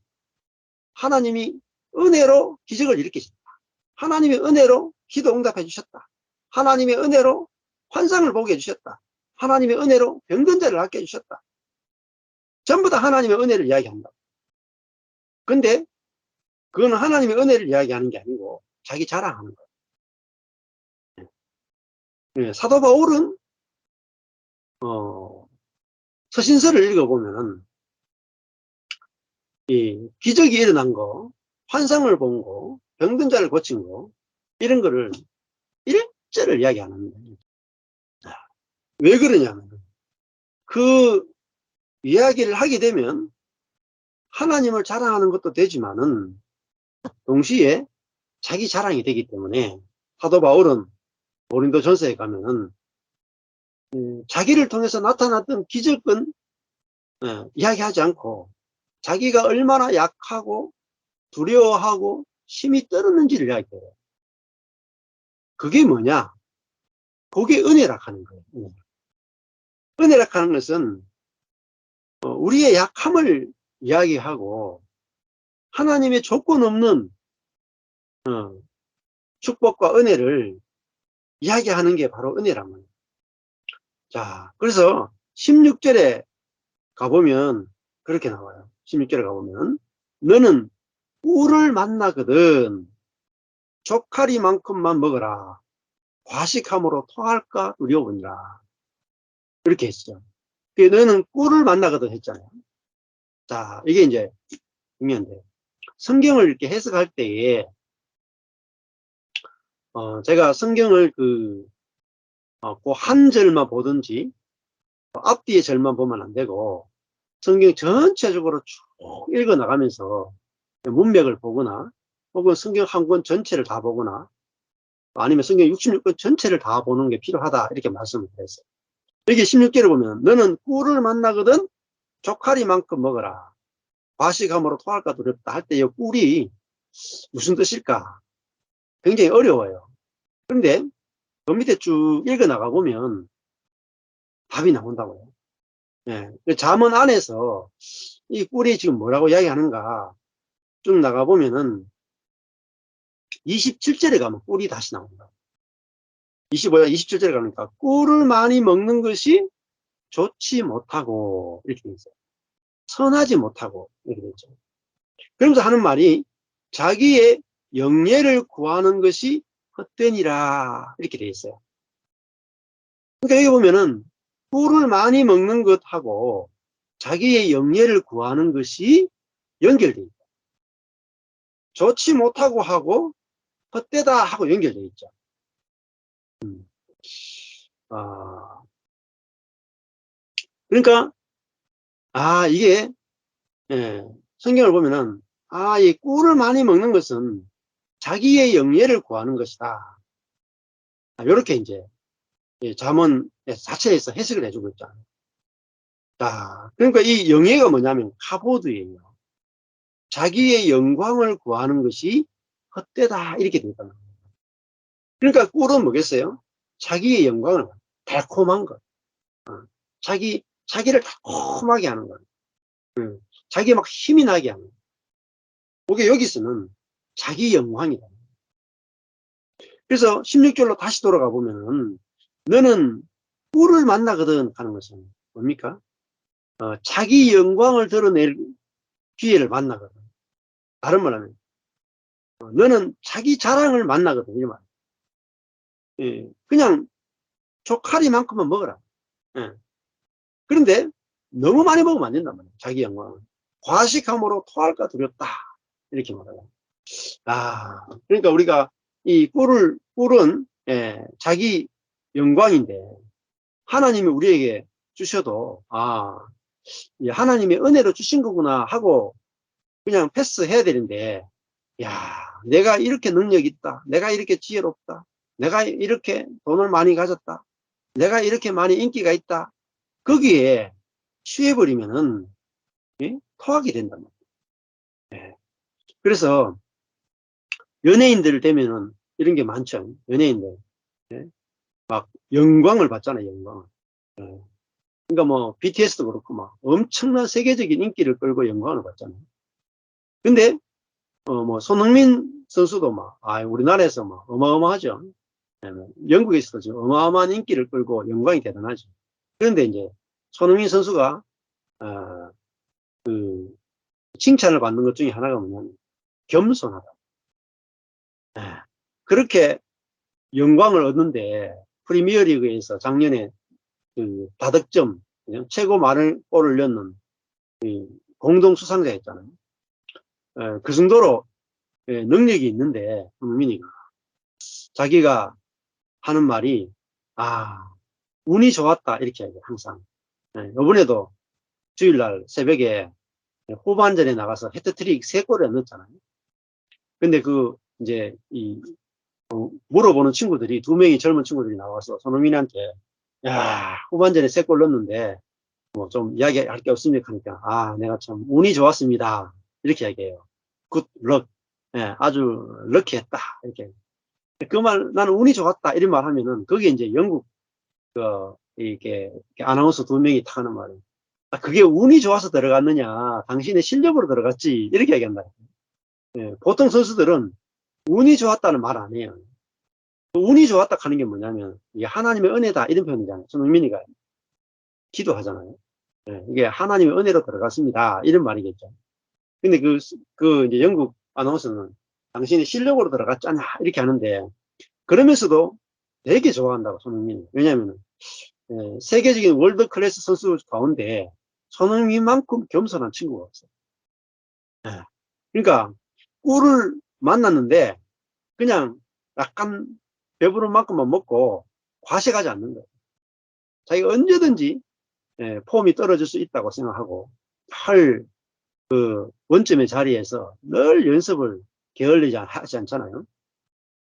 하나님이 은혜로 기적을 일으키셨다, 하나님의 은혜로 기도 응답해 주셨다, 하나님의 은혜로 환상을 보게 해주셨다, 하나님의 은혜로 병든 자를 낫게 해주셨다. 전부 다 하나님의 은혜를 이야기한다. 근데 그거는 하나님의 은혜를 이야기하는 게 아니고 자기 자랑하는 거예요. 사도 바울은 서신서를 읽어보면은 이 기적이 일어난 거, 환상을 본 거, 병든 자를 고친 거, 이런 거를 일절을 이야기 안 합니다. 왜 그러냐면 그 이야기를 하게 되면 하나님을 자랑하는 것도 되지만은 동시에 자기 자랑이 되기 때문에 사도 바울은 고린도전서에 가면은 자기를 통해서 나타났던 기적은 이야기하지 않고 자기가 얼마나 약하고 두려워하고 힘이 떨었는지를 이야기해요. 그게 뭐냐? 그게 은혜라고 하는 거예요. 은혜라고 하는 것은 우리의 약함을 이야기하고 하나님의 조건 없는 축복과 은혜를 이야기하는 게 바로 은혜란 말이에요. 자, 그래서 16절에 가보면 그렇게 나와요. 16절에 가보면 너는 꿀을 만나거든 조카리만큼만 먹어라, 과식함으로 토할까 두려우니라, 이렇게 했죠. 너는 꿀을 만나거든 했잖아요. 자, 이게 이제 중요한데, 성경을 이렇게 해석할 때에 제가 성경을 그 한 절만 보든지 앞뒤의 절만 보면 안 되고 성경 전체적으로 쭉 읽어 나가면서 문맥을 보거나 혹은 성경 한 권 전체를 다 보거나 아니면 성경 66권 전체를 다 보는 게 필요하다, 이렇게 말씀을 드렸어요. 여기 16절에 보면 너는 꿀을 만나거든 조카리만큼 먹어라, 과식함으로 토할까 두렵다 할 때 이 꿀이 무슨 뜻일까 굉장히 어려워요. 그런데 그 밑에 쭉 읽어 나가 보면 답이 나온다고요. 잠언 안에서 이 꿀이 지금 뭐라고 이야기하는가 쭉 나가 보면은 27절에 가면 꿀이 다시 나온다. 25절 27절에 가니까 꿀을 많이 먹는 것이 좋지 못하고 이렇게 돼 있어요. 선하지 못하고 이렇게 되죠. 그러면서 하는 말이 자기의 영예를 구하는 것이 헛되니라, 이렇게 돼 있어요. 그러니까 여기 보면은 꿀을 많이 먹는 것하고 자기의 영예를 구하는 것이 연결되어 있다. 좋지 못하고 하고 헛되다 하고 연결되어 있죠. 아, 그러니까 이게 예, 성경을 보면은 이 꿀을 많이 먹는 것은 자기의 영예를 구하는 것이다. 이렇게 이제 잠언 자체에서 해석을 해주고 있잖아요. 자, 그러니까 이 영예가 뭐냐면 카보드예요. 자기의 영광을 구하는 것이 헛되다 이렇게 되다. 그러니까 꿀은 뭐겠어요? 자기의 영광을 달콤한 것, 자기를 달콤하게 하는 것, 자기 막 힘이 나게 하는 것. 그게 여기서는 자기 영광이다. 그래서 16절로 다시 돌아가 보면은 너는 꿀을 만나거든 하는 것은 뭡니까? 자기 영광을 드러낼 기회를 만나거든. 다른 말하면 너는 자기 자랑을 만나거든. 이 말. 예, 그냥 조카리만큼만 먹어라. 예. 그런데 너무 많이 먹으면 안 된단 말이야. 자기 영광을. 과식함으로 토할까 두렵다. 이렇게 말해요. 그러니까 우리가 이 꿀은 자기 영광인데 하나님이 우리에게 주셔도 하나님의 은혜로 주신 거구나 하고 그냥 패스해야 되는데, 내가 이렇게 능력이 있다, 내가 이렇게 지혜롭다, 내가 이렇게 돈을 많이 가졌다, 내가 이렇게 많이 인기가 있다, 거기에 취해버리면은 토하게 된단 말이에요. 그래서 연예인들 되면은 이런 게 많죠. 연예인들 막 영광을 받잖아요. 영광을. 그러니까 뭐 BTS도 그렇고 막 엄청난 세계적인 인기를 끌고 영광을 받잖아요. 근데 뭐 손흥민 선수도 막 우리나라에서 막 어마어마하죠. 영국에서도 지금 어마어마한 인기를 끌고 영광이 대단하죠. 그런데 이제 손흥민 선수가 그 칭찬을 받는 것 중에 하나가 뭐냐면 겸손하다. 그렇게 영광을 얻는데 프리미어리그에서 작년에 그 다득점 최고 많은 골을 넣는 공동 수상자였잖아요. 그 정도로 능력이 있는데 손흥민이가 자기가 하는 말이 운이 좋았다 이렇게 하죠. 항상. 이번에도 주일날 새벽에 후반전에 나가서 해트트릭 3골을 넣었잖아요. 근데 이제 물어보는 친구들이 2명이 젊은 친구들이 나와서 손흥민한테 후반전에 3골 넣었는데 뭐 좀 이야기할 게 없습니까 하니까 내가 참 운이 좋았습니다 이렇게 얘기해요. 굿 럭. 아주 럭키했다 이렇게. 그 말 나는 운이 좋았다 이런 말 하면은 거기에 이제 영국 이렇게 아나운서 2명이 탁 하는 말이에요. 그게 운이 좋아서 들어갔느냐 당신의 실력으로 들어갔지 이렇게 얘기한다. 보통 선수들은 운이 좋았다는 말 안 해요. 운이 좋았다 하는 게 뭐냐면 이게 하나님의 은혜다 이런 표현이잖아요. 손흥민이가 기도하잖아요. 이게 하나님의 은혜로 들어갔습니다 이런 말이겠죠. 근데 이제 영국 아나운서는 당신이 실력으로 들어갔잖아 이렇게 하는데 그러면서도 되게 좋아한다고 손흥민이. 왜냐하면 세계적인 월드 클래스 선수 가운데 손흥민만큼 겸손한 친구가 없어요. 그러니까 꿀을 만났는데 그냥 약간 배부른 만큼만 먹고 과식하지 않는 거예요. 자기가 언제든지 폼이 떨어질 수 있다고 생각하고 원점의 자리에서 늘 연습을 게을리지 하지 않잖아요.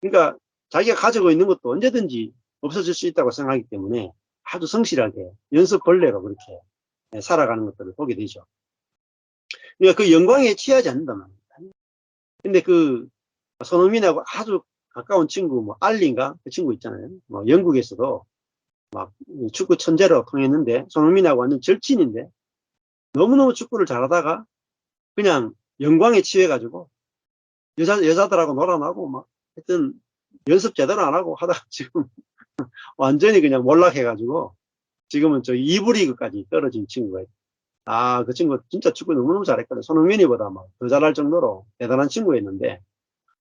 그러니까 자기가 가지고 있는 것도 언제든지 없어질 수 있다고 생각하기 때문에 아주 성실하게 연습 벌레로 그렇게 살아가는 것들을 보게 되죠. 그러니까 그 영광에 취하지 않는단 말입니다. 근데 손흥민하고 아주 가까운 친구 뭐 알리인가 그 친구 있잖아요. 뭐 영국에서도 막 축구 천재로 통했는데 손흥민하고 완전 절친인데 너무너무 축구를 잘하다가 그냥 영광에 취해가지고 여자들하고 놀아나고 막 하여튼 연습 제대로 안 하고 하다가 지금 완전히 그냥 몰락해가지고 지금은 저 2부 리그까지 떨어진 친구가 그 친구 진짜 축구 너무너무 잘했거든. 손흥민이보다 막 더 잘할 정도로 대단한 친구였는데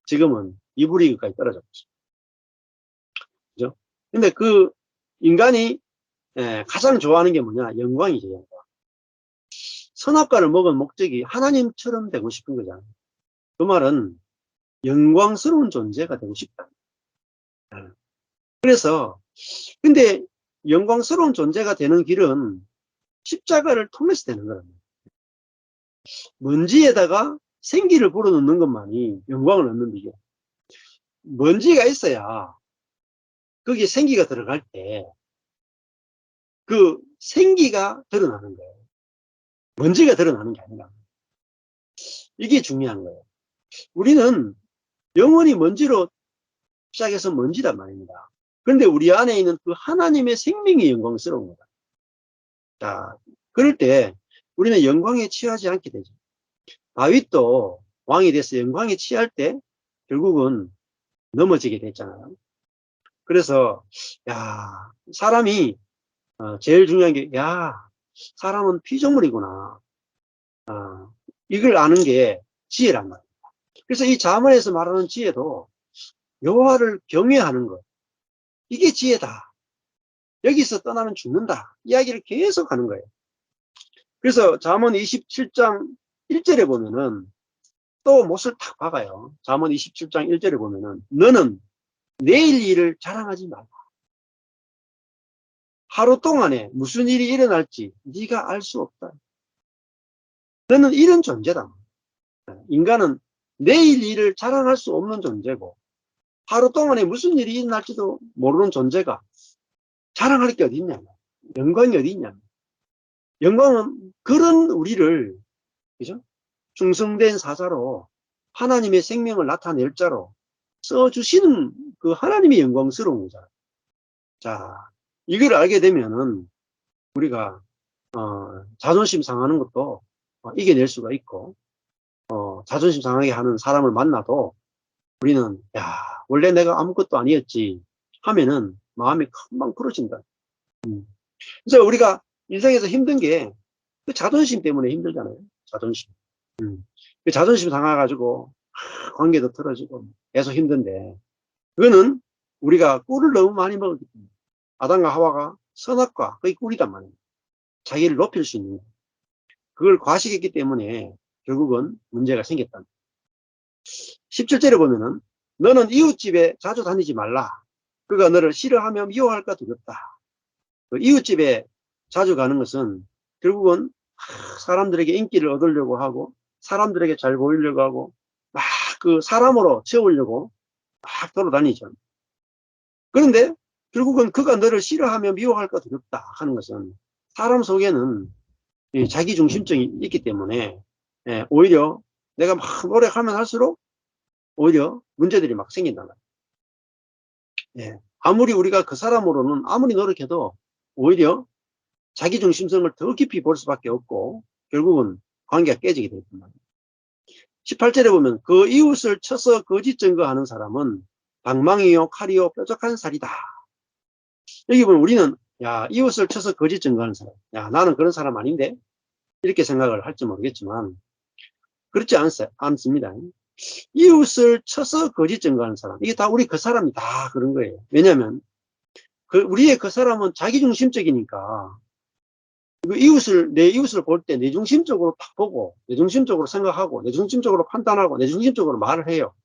지금은 2부 리그까지 떨어졌죠. 그죠? 근데 그 인간이 가장 좋아하는 게 뭐냐? 영광이죠, 영광. 선악과를 먹은 목적이 하나님처럼 되고 싶은 거잖아요. 그 말은 영광스러운 존재가 되고 싶다. 그래서 근데 영광스러운 존재가 되는 길은 십자가를 통해서 되는 거랍니다. 먼지에다가 생기를 불어넣는 것만이 영광을 얻는 일이에요. 먼지가 있어야 거기에 생기가 들어갈 때 그 생기가 드러나는 거예요. 먼지가 드러나는 게 아니라. 이게 중요한 거예요. 우리는 영원히 먼지로 시작해서 먼지란 말입니다. 그런데 우리 안에 있는 그 하나님의 생명이 영광스러운 거다. 자, 그럴 때 우리는 영광에 취하지 않게 되죠. 다윗도 왕이 돼서 영광에 취할 때 결국은 넘어지게 됐잖아요. 그래서 사람이 제일 중요한 게 사람은 피조물이구나. 이걸 아는 게 지혜란 말이에요. 그래서 이 잠언에서 말하는 지혜도 여호와를 경외하는 것, 이게 지혜다. 여기서 떠나면 죽는다. 이야기를 계속 하는 거예요. 그래서 잠언 27장 1절에 보면은 또 못을 탁 박아요. 잠언 27장 1절에 보면은 너는 내일 일을 자랑하지 말라. 하루 동안에 무슨 일이 일어날지 네가 알 수 없다. 너는 이런 존재다. 인간은 내일 일을 자랑할 수 없는 존재고 하루 동안에 무슨 일이 일어날지도 모르는 존재가 자랑할 게 어디 있냐. 영광이 어디 있냐. 영광은 그런 우리를, 그죠? 충성된 사자로 하나님의 생명을 나타낼 자로 써주시는 그 하나님의 영광스러운 거잖아요. 자, 이걸 알게 되면은 우리가 자존심 상하는 것도 이겨낼 수가 있고, 자존심 상하게 하는 사람을 만나도 우리는 원래 내가 아무것도 아니었지 하면은 마음이 금방 풀어진다. 그래서 우리가 인생에서 힘든 게 그 자존심 때문에 힘들잖아요. 자존심. 그 자존심 상해가지고 관계도 틀어지고 계속 힘든데, 그거는 우리가 꿀을 너무 많이 먹었기 때문에. 아담과 하와가 선악과 그게 꿀이란 말이에요. 자기를 높일 수 있는, 그걸 과식했기 때문에 결국은 문제가 생겼다. 17절에 보면은 너는 이웃집에 자주 다니지 말라. 그가 너를 싫어하며 미워할까 두렵다. 그 이웃집에 자주 가는 것은 결국은 사람들에게 인기를 얻으려고 하고 사람들에게 잘 보이려고 하고 막 그 사람으로 채우려고 막 돌아다니죠. 그런데 결국은 그가 너를 싫어하며 미워할까 두렵다 하는 것은 사람 속에는 자기중심증이 있기 때문에 오히려 내가 막 노력하면 할수록 오히려 문제들이 막 생긴단 말이에요. 아무리 우리가 그 사람으로는 아무리 노력해도 오히려 자기중심성을 더 깊이 볼 수밖에 없고 결국은 관계가 깨지게 되단 말이에요. 18절에 보면 그 이웃을 쳐서 거짓 증거하는 사람은 방망이요 칼이요 뾰족한 살이다. 여기 보면 우리는 이웃을 쳐서 거짓 증거하는 사람, 나는 그런 사람 아닌데 이렇게 생각을 할지 모르겠지만 그렇지 않습니다. 이웃을 쳐서 거짓 증거하는 사람, 이게 다 우리 그 사람이 다 그런 거예요. 왜냐하면 우리의 그 사람은 자기중심적이니까 내 이웃을 볼 때 내중심적으로 딱 보고 내중심적으로 생각하고 내중심적으로 판단하고 내중심적으로 말을 해요.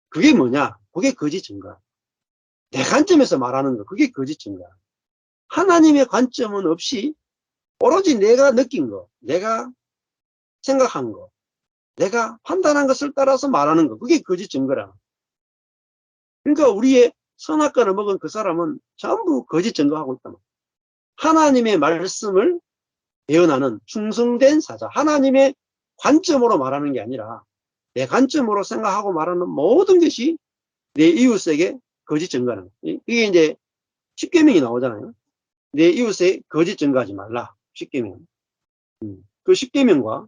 그게 뭐냐? 그게 거짓 증거. 내 관점에서 말하는 거, 그게 거짓 증거. 하나님의 관점은 없이 오로지 내가 느낀 거, 내가 생각한 거, 내가 판단한 것을 따라서 말하는 거, 그게 거짓 증거라. 그러니까 우리의 선악과를 먹은 그 사람은 전부 거짓 증거하고 있단 말이야. 하나님의 말씀을 예언하는 충성된 사자, 하나님의 관점으로 말하는 게 아니라 내 관점으로 생각하고 말하는 모든 것이 내 이웃에게 거짓 증거하는 거예요. 이게 이제 십계명이 나오잖아요. 내 이웃에 거짓 증거하지 말라. 십계명. 그 십계명과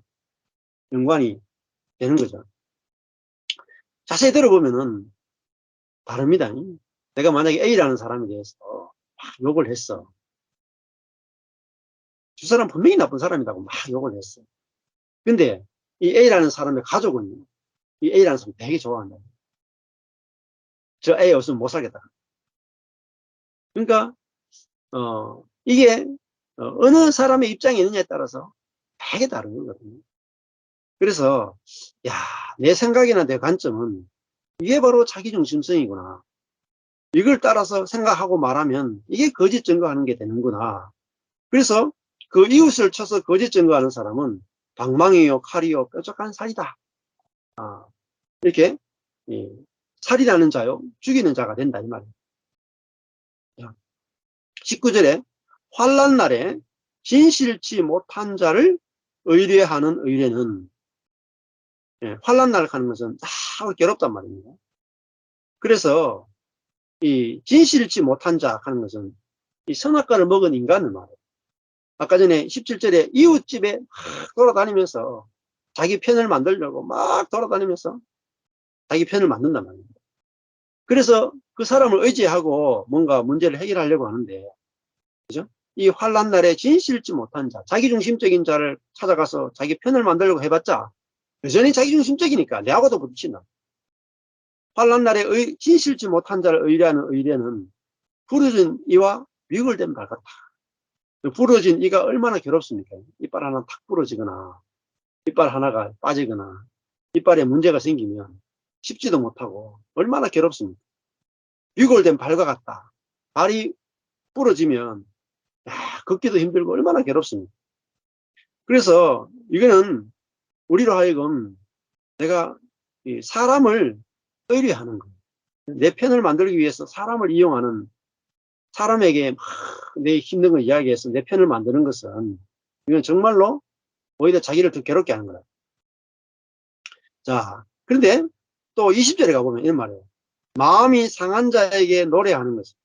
연관이 되는 거죠. 자세히 들어보면은 다릅니다. 내가 만약에 A라는 사람에 대해서 막 욕을 했어. 두 사람 분명히 나쁜 사람이라고 막 욕을 했어. 근데 이 A라는 사람의 가족은 이 A라는 사람 되게 좋아한다. 저 A 없으면 못 살겠다. 그러니까 이게 어느 사람의 입장이 있느냐에 따라서 되게 다른 거거든요. 그래서 야, 내 생각이나 내 관점은 이게 바로 자기중심성이구나. 이걸 따라서 생각하고 말하면 이게 거짓 증거하는 게 되는구나. 그래서 그 이웃을 쳐서 거짓 증거하는 사람은 방망이요, 칼이요, 뾰족한 살이다. 이렇게 살이라는 자요, 죽이는 자가 된다 이 말이에요. 19절에 환난 날에 진실치 못한 자를 의뢰하는 의뢰는, 환난 날 하는 것은 다 괴롭단 말입니다. 그래서 이 진실치 못한 자 하는 것은 이 선악과를 먹은 인간을 말해요. 아까 전에 17절에 이웃집에 막 돌아다니면서 자기 편을 만들려고 막 돌아다니면서 자기 편을 만든단 말입니다. 그래서 그 사람을 의지하고 뭔가 문제를 해결하려고 하는데, 그죠? 이 환난 날에 진실치 못한 자, 자기중심적인 자를 찾아가서 자기 편을 만들려고 해봤자 여전히 자기중심적이니까 내하고도 부딪힌다. 환난 날에 진실치 못한 자를 의뢰하는 의뢰는 부러진 이와 미굴된 발 같다. 부러진 이가 얼마나 괴롭습니까? 이빨 하나 탁 부러지거나 이빨 하나가 빠지거나 이빨에 문제가 생기면 씹지도 못하고 얼마나 괴롭습니까? 미골된 발과 같다. 발이 부러지면 걷기도 힘들고 얼마나 괴롭습니까? 그래서 이거는 우리로 하여금 내가 사람을 의뢰하는 거예요. 내 편을 만들기 위해서 사람을 이용하는, 사람에게 막 내 힘든 걸 이야기해서 내 편을 만드는 것은 이건 정말로 오히려 자기를 더 괴롭게 하는 거다. 자, 그런데 또 20절에 가보면 이런 말이에요. 마음이 상한 자에게 노래하는 것은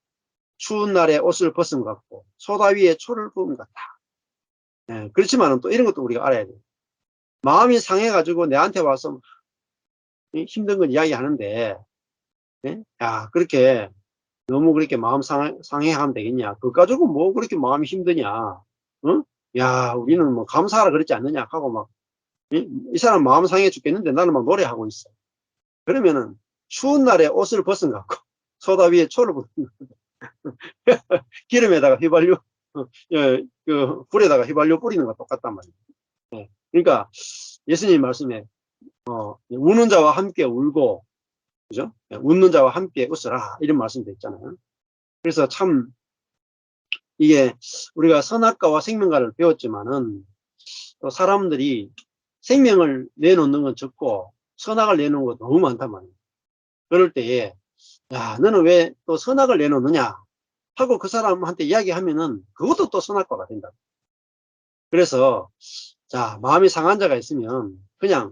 추운 날에 옷을 벗은 것 같고 소다 위에 초를 부은 것 같다. 그렇지만 또 이런 것도 우리가 알아야 돼요. 마음이 상해가지고 내한테 와서 힘든 건 이야기하는데, 야, 그렇게 너무 그렇게 마음 상해하면 되겠냐? 그거 가지고 뭐 그렇게 마음이 힘드냐? 어? 야, 우리는 뭐 감사하라 그랬지 않느냐? 하고 막, 이 사람 마음 상해 죽겠는데 나는 막 노래하고 있어. 그러면은 추운 날에 옷을 벗은 것 같고 소다 위에 초를 붓는 기름에다가 휘발유, 그 불에다가 휘발유 뿌리는 거 똑같단 말이에요. 그러니까 예수님 말씀에 우는 자와 함께 울고, 그죠? 웃는 자와 함께 웃어라 이런 말씀도 있잖아요. 그래서 참 이게 우리가 선악과와 생명과를 배웠지만은 또 사람들이 생명을 내놓는 건 적고 선악을 내놓는 건 너무 많단 말이에요. 그럴 때에 야, 너는 왜 또 선악을 내놓느냐 하고 그 사람한테 이야기하면은 그것도 또 선악과가 된다. 그래서 자, 마음이 상한 자가 있으면 그냥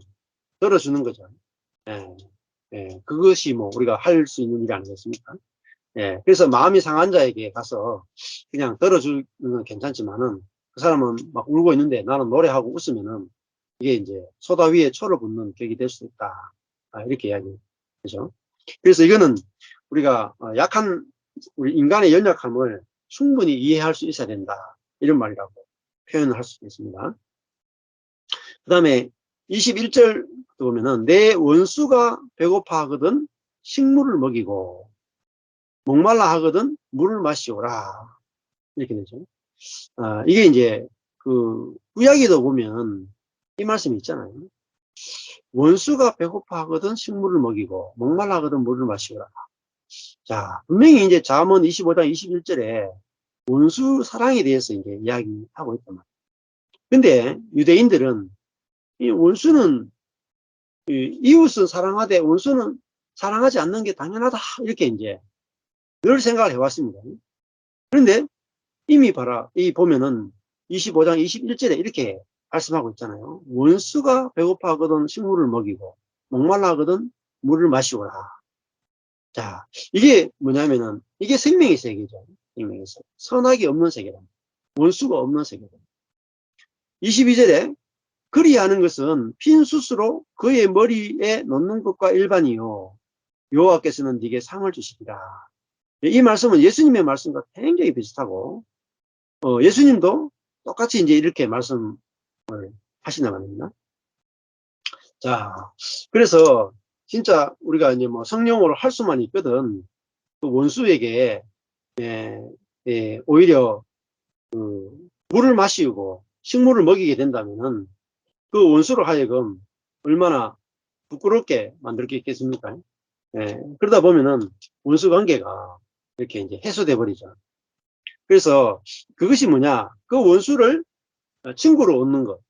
들어주는 거죠. 예, 그것이 뭐 우리가 할 수 있는 일이 아니겠습니까? 그래서 마음이 상한 자에게 가서 그냥 들어주는 건 괜찮지만은 그 사람은 막 울고 있는데 나는 노래하고 웃으면은 이게 이제 소다 위에 초를 붓는 격이 될 수 있다. 이렇게 이야기죠. 그래서 이거는 우리가 약한 우리 인간의 연약함을 충분히 이해할 수 있어야 된다. 이런 말이라고 표현을 할 수 있습니다. 그 다음에 21절 보면은 내 원수가 배고파 하거든 식물을 먹이고 목말라 하거든 물을 마시오라. 이렇게 되죠. 이게 이제 그 구약에도 보면 이 말씀이 있잖아요. 원수가 배고파 하거든 식물을 먹이고 목말라 하거든 물을 마시오라. 자, 분명히 이제 잠언 25장 21절에 원수 사랑에 대해서 이제 이야기하고 있단 말이에요. 근데 유대인들은 이 원수는 이웃은 사랑하되 원수는 사랑하지 않는 게 당연하다. 이렇게 이제 늘 생각을 해왔습니다. 그런데 이미 봐라. 이 보면은 25장 21절에 이렇게 말씀하고 있잖아요. 원수가 배고파 하거든 식물을 먹이고 목말라 하거든 물을 마시오라. 자, 이게 뭐냐면은 이게 생명의 세계죠. 생명의 세계. 선악이 없는 세계다. 원수가 없는 세계다. 22절에 그리하는 것은 핀 숯으로 그의 머리에 놓는 것과 일반이요. 여호와께서는 네게 상을 주시리라. 이 말씀은 예수님의 말씀과 굉장히 비슷하고 예수님도 똑같이 이제 이렇게 말씀을 하신단 말입니다. 자, 그래서 진짜 우리가 이제 뭐 성령으로 할 수만 있거든 그 원수에게 오히려 물을 마시고 식물을 먹이게 된다면은 그 원수로 하여금 얼마나 부끄럽게 만들 게 있겠습니까? 예, 그러다 보면은 원수 관계가 이렇게 이제 해소돼 버리죠. 그래서 그것이 뭐냐? 그 원수를 친구로 얻는 것.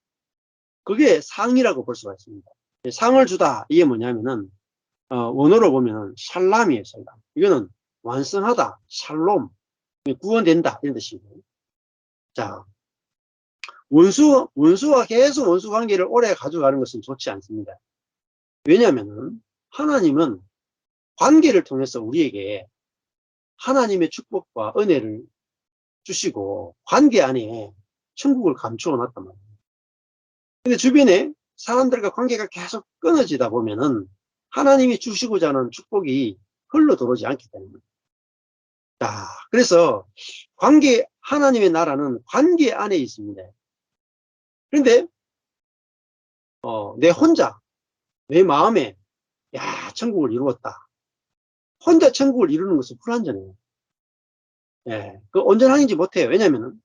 그게 상이라고 볼 수가 있습니다. 상을 주다. 이게 뭐냐면은, 원어로 보면 샬람이에요, 샬람. 이거는 완성하다, 샬롬, 구원된다, 이런 뜻이고요. 자, 원수와 계속 원수 관계를 오래 가져가는 것은 좋지 않습니다. 왜냐하면은, 하나님은 관계를 통해서 우리에게 하나님의 축복과 은혜를 주시고, 관계 안에 천국을 감추어 놨단 말이에요. 근데 주변에 사람들과 관계가 계속 끊어지다 보면은 하나님이 주시고자 하는 축복이 흘러 들어오지 않기 때문에. 자, 그래서 하나님의 나라는 관계 안에 있습니다. 그런데, 내 혼자, 내 마음에, 야, 천국을 이루었다. 혼자 천국을 이루는 것은 불완전해요. 예, 그 온전하지 못해요. 왜냐면은,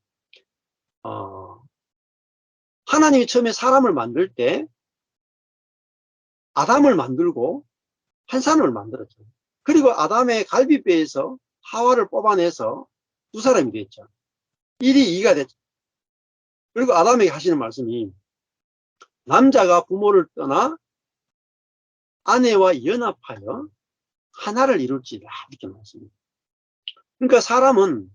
하나님이 처음에 사람을 만들 때 아담을 만들고 한 사람을 만들었죠. 그리고 아담의 갈비뼈에서 하와를 뽑아내서 두 사람이 됐죠. 1이 2가 됐죠. 그리고 아담에게 하시는 말씀이 남자가 부모를 떠나 아내와 연합하여 하나를 이룰지라 이렇게 말씀합니다. 그러니까 사람은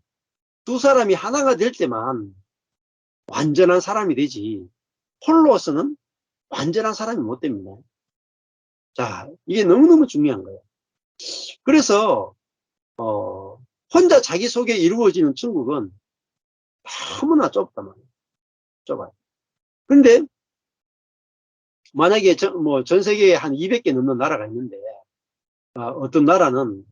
두 사람이 하나가 될 때만 완전한 사람이 되지 홀로서는 완전한 사람이 못 됩니다. 자, 이게 너무너무 중요한 거예요. 그래서 혼자 자기 속에 이루어지는 천국은 너무나 좁단 말이에요. 좁아요. 근데 만약에 전 세계에 한 200개 넘는 나라가 있는데 어떤 나라는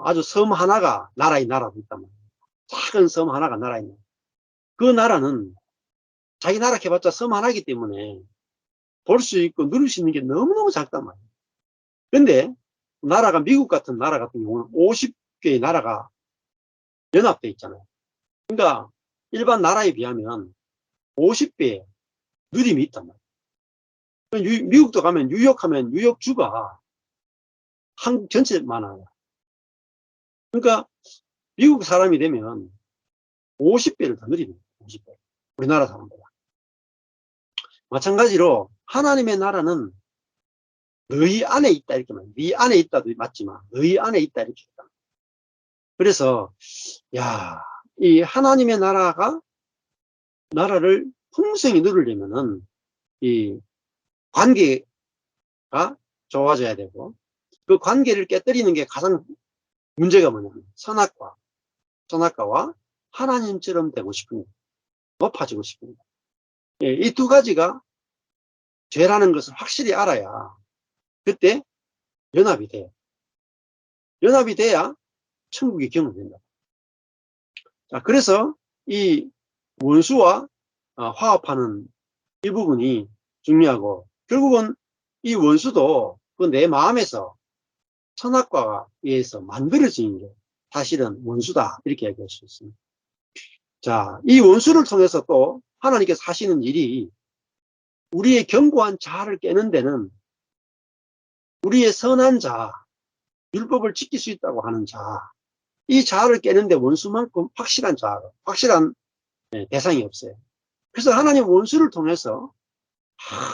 아주 섬 하나가 나라의 나라도 있단 말이에요. 작은 섬 하나가 나라의 나라. 그 나라는 자기 나라 해봤자 섬 하나이기 때문에 볼 수 있고 누릴 수 있는 게 너무너무 작단 말이에요. 근데 나라가 미국 같은 나라 같은 경우는 50개의 나라가 연합돼 있잖아요. 그러니까 일반 나라에 비하면 50배의 누림이 있단 말이에요. 미국도 가면 뉴욕하면 뉴욕주가 한국 전체 많아요. 그러니까 미국 사람이 되면 50배를 더 누립니다. 50배. 우리나라 사람보다. 마찬가지로 하나님의 나라는 너희 안에 있다 이렇게 말해요. 네 안에 있다도 맞지만 너희 안에 있다 이렇게 있다. 그래서 이 하나님의 나라를 풍성히 누리려면은 이 관계가 좋아져야 되고 그 관계를 깨뜨리는 게 가장 문제가 뭐냐면 선악과와 하나님처럼 되고 싶은 것, 높아지고 싶은 것. 이 두 가지가 죄라는 것을 확실히 알아야 그때 연합이 돼요. 연합이 돼야 천국이 경험된다. 자, 그래서 이 원수와 화합하는 이 부분이 중요하고 결국은 이 원수도 그 내 마음에서 선악과에 의해서 만들어진 게 사실은 원수다 이렇게 얘기할 수 있습니다. 자, 이 원수를 통해서 또 하나님께서 하시는 일이 우리의 견고한 자아를 깨는 데는 우리의 선한 자아, 율법을 지킬 수 있다고 하는 자아, 이 자아를 깨는데 원수만큼 확실한 대상이 없어요. 그래서 하나님 원수를 통해서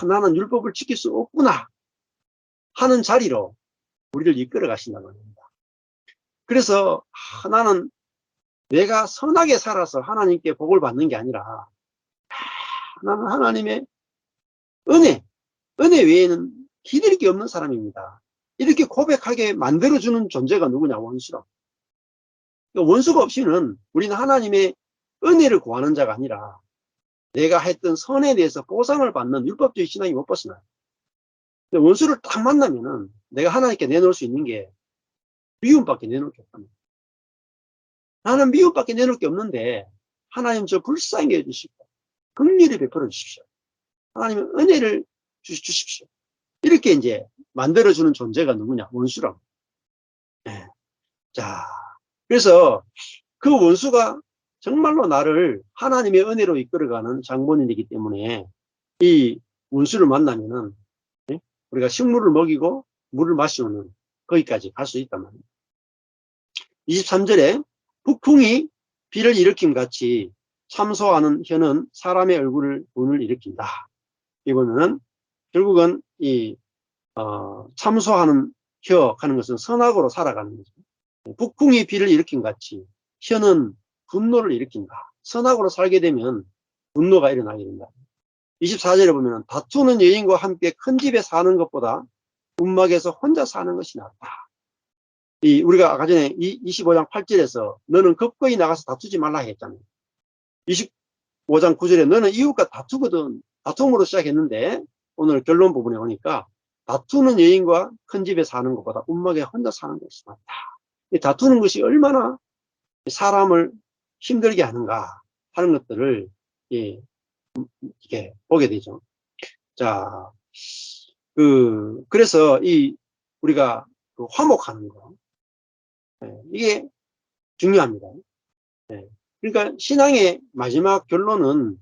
나는 율법을 지킬 수 없구나 하는 자리로 우리를 이끌어 가신다는 겁니다. 그래서 나는 내가 선하게 살아서 하나님께 복을 받는 게 아니라 나는 하나님의 은혜 외에는 기댈 게 없는 사람입니다. 이렇게 고백하게 만들어주는 존재가 누구냐? 원수라. 원수가 없이는 우리는 하나님의 은혜를 구하는 자가 아니라 내가 했던 선에 대해서 보상을 받는 율법주의 신앙이 못 벗어나요. 근데 원수를 딱 만나면은 내가 하나님께 내놓을 수 있는 게 미움밖에 내놓을 게 없답니다. 나는 미움밖에 내놓을 게 없는데 하나님 저 불쌍히 해주시고 긍휼히 베풀어 주십시오. 하나님은 은혜를 주십시오. 이렇게 이제 만들어주는 존재가 누구냐? 원수라고. 네. 자, 그래서 그 원수가 정말로 나를 하나님의 은혜로 이끌어가는 장본인이기 때문에 이 원수를 만나면은 우리가 식물을 먹이고 물을 마시는 거기까지 갈 수 있단 말이에요. 23절에 북풍이 비를 일으킴 같이 참소하는 혀는 사람의 얼굴을 분을 일으킨다. 이거는 결국은 이 참소하는 혀 하는 것은 선악으로 살아가는 거죠. 북풍이 비를 일으킨 같이 혀는 분노를 일으킨다. 선악으로 살게 되면 분노가 일어나게 된다. 24절에 보면 다투는 여인과 함께 큰 집에 사는 것보다 움막에서 혼자 사는 것이 낫다. 우리가 아까 전에 25장 8절에서 너는 겁거이 나가서 다투지 말라 했잖아요. 25장 9절에 너는 이웃과 다투거든. 다툼으로 시작했는데 오늘 결론 부분에 오니까 다투는 여인과 큰 집에 사는 것보다 움막에 혼자 사는 것이 낫다. 다투는 것이 얼마나 사람을 힘들게 하는가 하는 것들을 이렇게 보게 되죠. 자, 그래서 우리가 화목하는 거, 이게 중요합니다. 그러니까 신앙의 마지막 결론은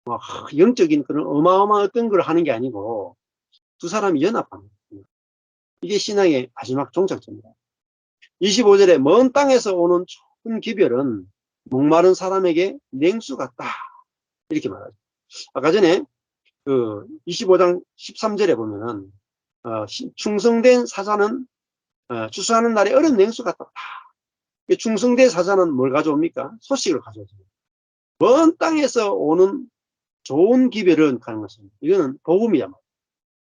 뭐 영적인 그런 어마어마한 어떤 걸 하는 게 아니고 두 사람이 연합하는 거예요. 이게 신앙의 마지막 종착점입니다. 25절에 먼 땅에서 오는 좁은 기별은 목마른 사람에게 냉수 같다. 이렇게 말하죠. 아까 전에 25장 13절에 보면은 충성된 사자는 추수하는 날에 얼음 냉수 같다. 충성된 사자는 뭘 가져옵니까? 소식을 가져오죠. 먼 땅에서 오는 좋은 기별은 가는 것은 이거는 복음이야.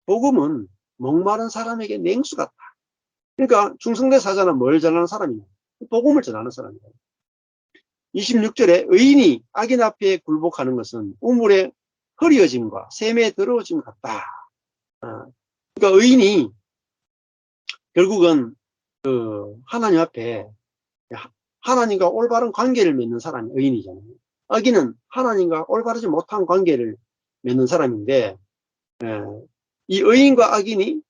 복음은 목마른 사람에게 냉수 같다. 그러니까 충성된 사자는 뭘 전하는 사람이냐? 복음을 전하는 사람이다. 26절에 의인이 악인 앞에 굴복하는 것은 우물의 흐려짐과 샘에 더러워짐 같다. 그러니까 의인이 결국은 하나님 앞에 하나님과 올바른 관계를 맺는 사람이 의인이잖아요. 악인은 하나님과 올바르지 못한 관계를 맺는 사람인데 이 의인과 악인이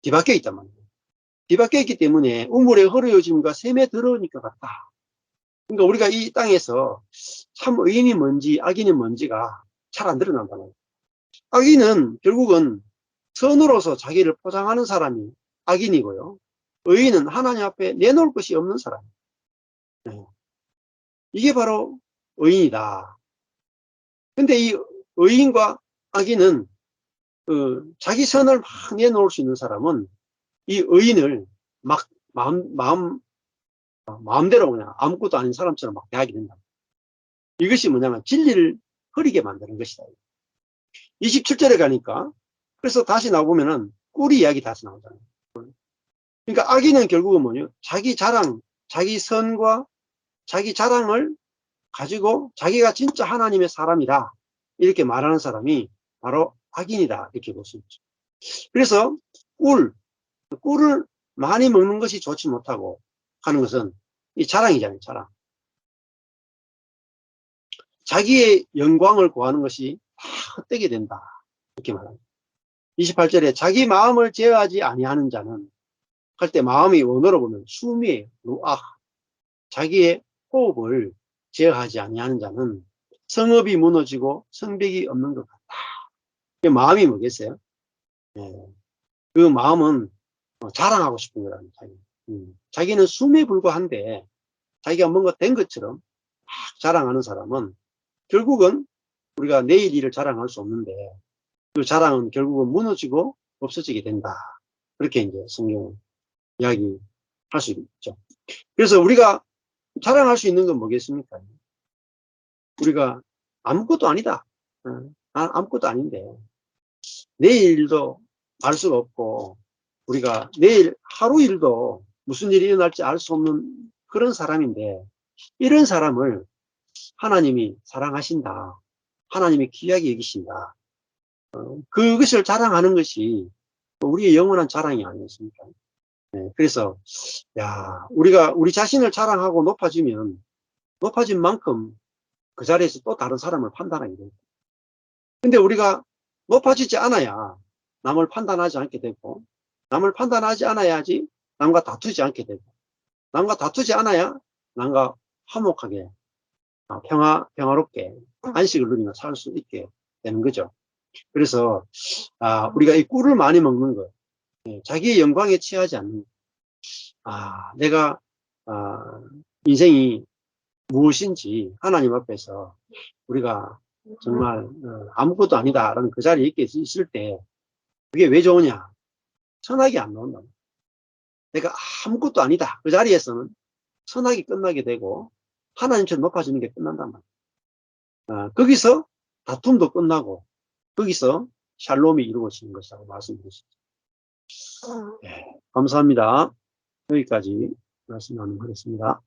뒤바뀌어 있단 말이에요. 뒤바뀌어 있기 때문에 우물의 흐려짐과 샘에 더러우니까 같다. 그러니까 우리가 이 땅에서 참 의인이 뭔지 악인이 뭔지가 잘 안 드러난다는 거예요. 악인은 결국은 선으로서 자기를 포장하는 사람이 악인이고요. 의인은 하나님 앞에 내놓을 것이 없는 사람이에요. 이게 바로 의인이다. 근데 이 의인과 악인은 자기 선을 막 내놓을 수 있는 사람은 이 의인을 막 마음대로 그냥 아무것도 아닌 사람처럼 막 대하게 된다. 이것이 뭐냐면 진리를 흐리게 만드는 것이다. 27절에 가니까 그래서 다시 나오면은 꿀이 이야기 다시 나오잖아요. 그러니까 악인은 결국은 뭐냐? 자기 자랑, 자기 선과 자기 자랑을 가지고 자기가 진짜 하나님의 사람이다. 이렇게 말하는 사람이 바로 악인이다. 이렇게 볼 수 있죠. 그래서 꿀을 많이 먹는 것이 좋지 못하고 하는 것은 이 자랑이잖아요. 자랑. 자기의 영광을 구하는 것이 다 헛되게 된다. 이렇게 말합니다. 28절에 자기 마음을 제어하지 아니하는 자는 할 때 마음이 원어로 보면 숨이에요. 루아. 자기의 호흡을 제어하지 아니하는 자는 성읍이 무너지고 성벽이 없는 것 같다. 그 마음이 뭐겠어요? 그 마음은 자랑하고 싶은 거라는 자기. 자기는 숨에 불과한데 자기가 뭔가 된 것처럼 막 자랑하는 사람은 결국은 우리가 내일 일을 자랑할 수 없는데 그 자랑은 결국은 무너지고 없어지게 된다. 그렇게 이제 성경은 이야기할 수 있죠. 그래서 우리가 자랑할 수 있는 건 뭐겠습니까? 우리가 아무것도 아니다. 아무것도 아닌데 내일도 알 수가 없고 우리가 내일 하루 일도 무슨 일이 일어날지 알 수 없는 그런 사람인데 이런 사람을 하나님이 사랑하신다. 하나님이 귀하게 여기신다. 그것을 자랑하는 것이 우리의 영원한 자랑이 아니었습니까? 그래서 우리가 우리 자신을 자랑하고 높아지면 높아진 만큼 그 자리에서 또 다른 사람을 판단하게 됩니다. 근데 우리가 높아지지 않아야 남을 판단하지 않게 되고 남을 판단하지 않아야지 남과 다투지 않게 되고 남과 다투지 않아야 남과 화목하게 평화롭게 안식을 누리며 살 수 있게 되는 거죠. 그래서 우리가 이 꿀을 많이 먹는 거, 자기의 영광에 취하지 않는 내가 인생이 무엇인지 하나님 앞에서 우리가 정말 아무것도 아니다라는 그 자리에 있을 때 그게 왜 좋으냐? 선악이 안 나온다. 내가 아무것도 아니다. 그 자리에서는 선악이 끝나게 되고 하나님처럼 높아지는 게 끝난단 말이야. 거기서 다툼도 끝나고 거기서 샬롬이 이루어지는 것이라고 말씀드렸습니다. 네, 감사합니다. 여기까지 말씀 나누겠습니다.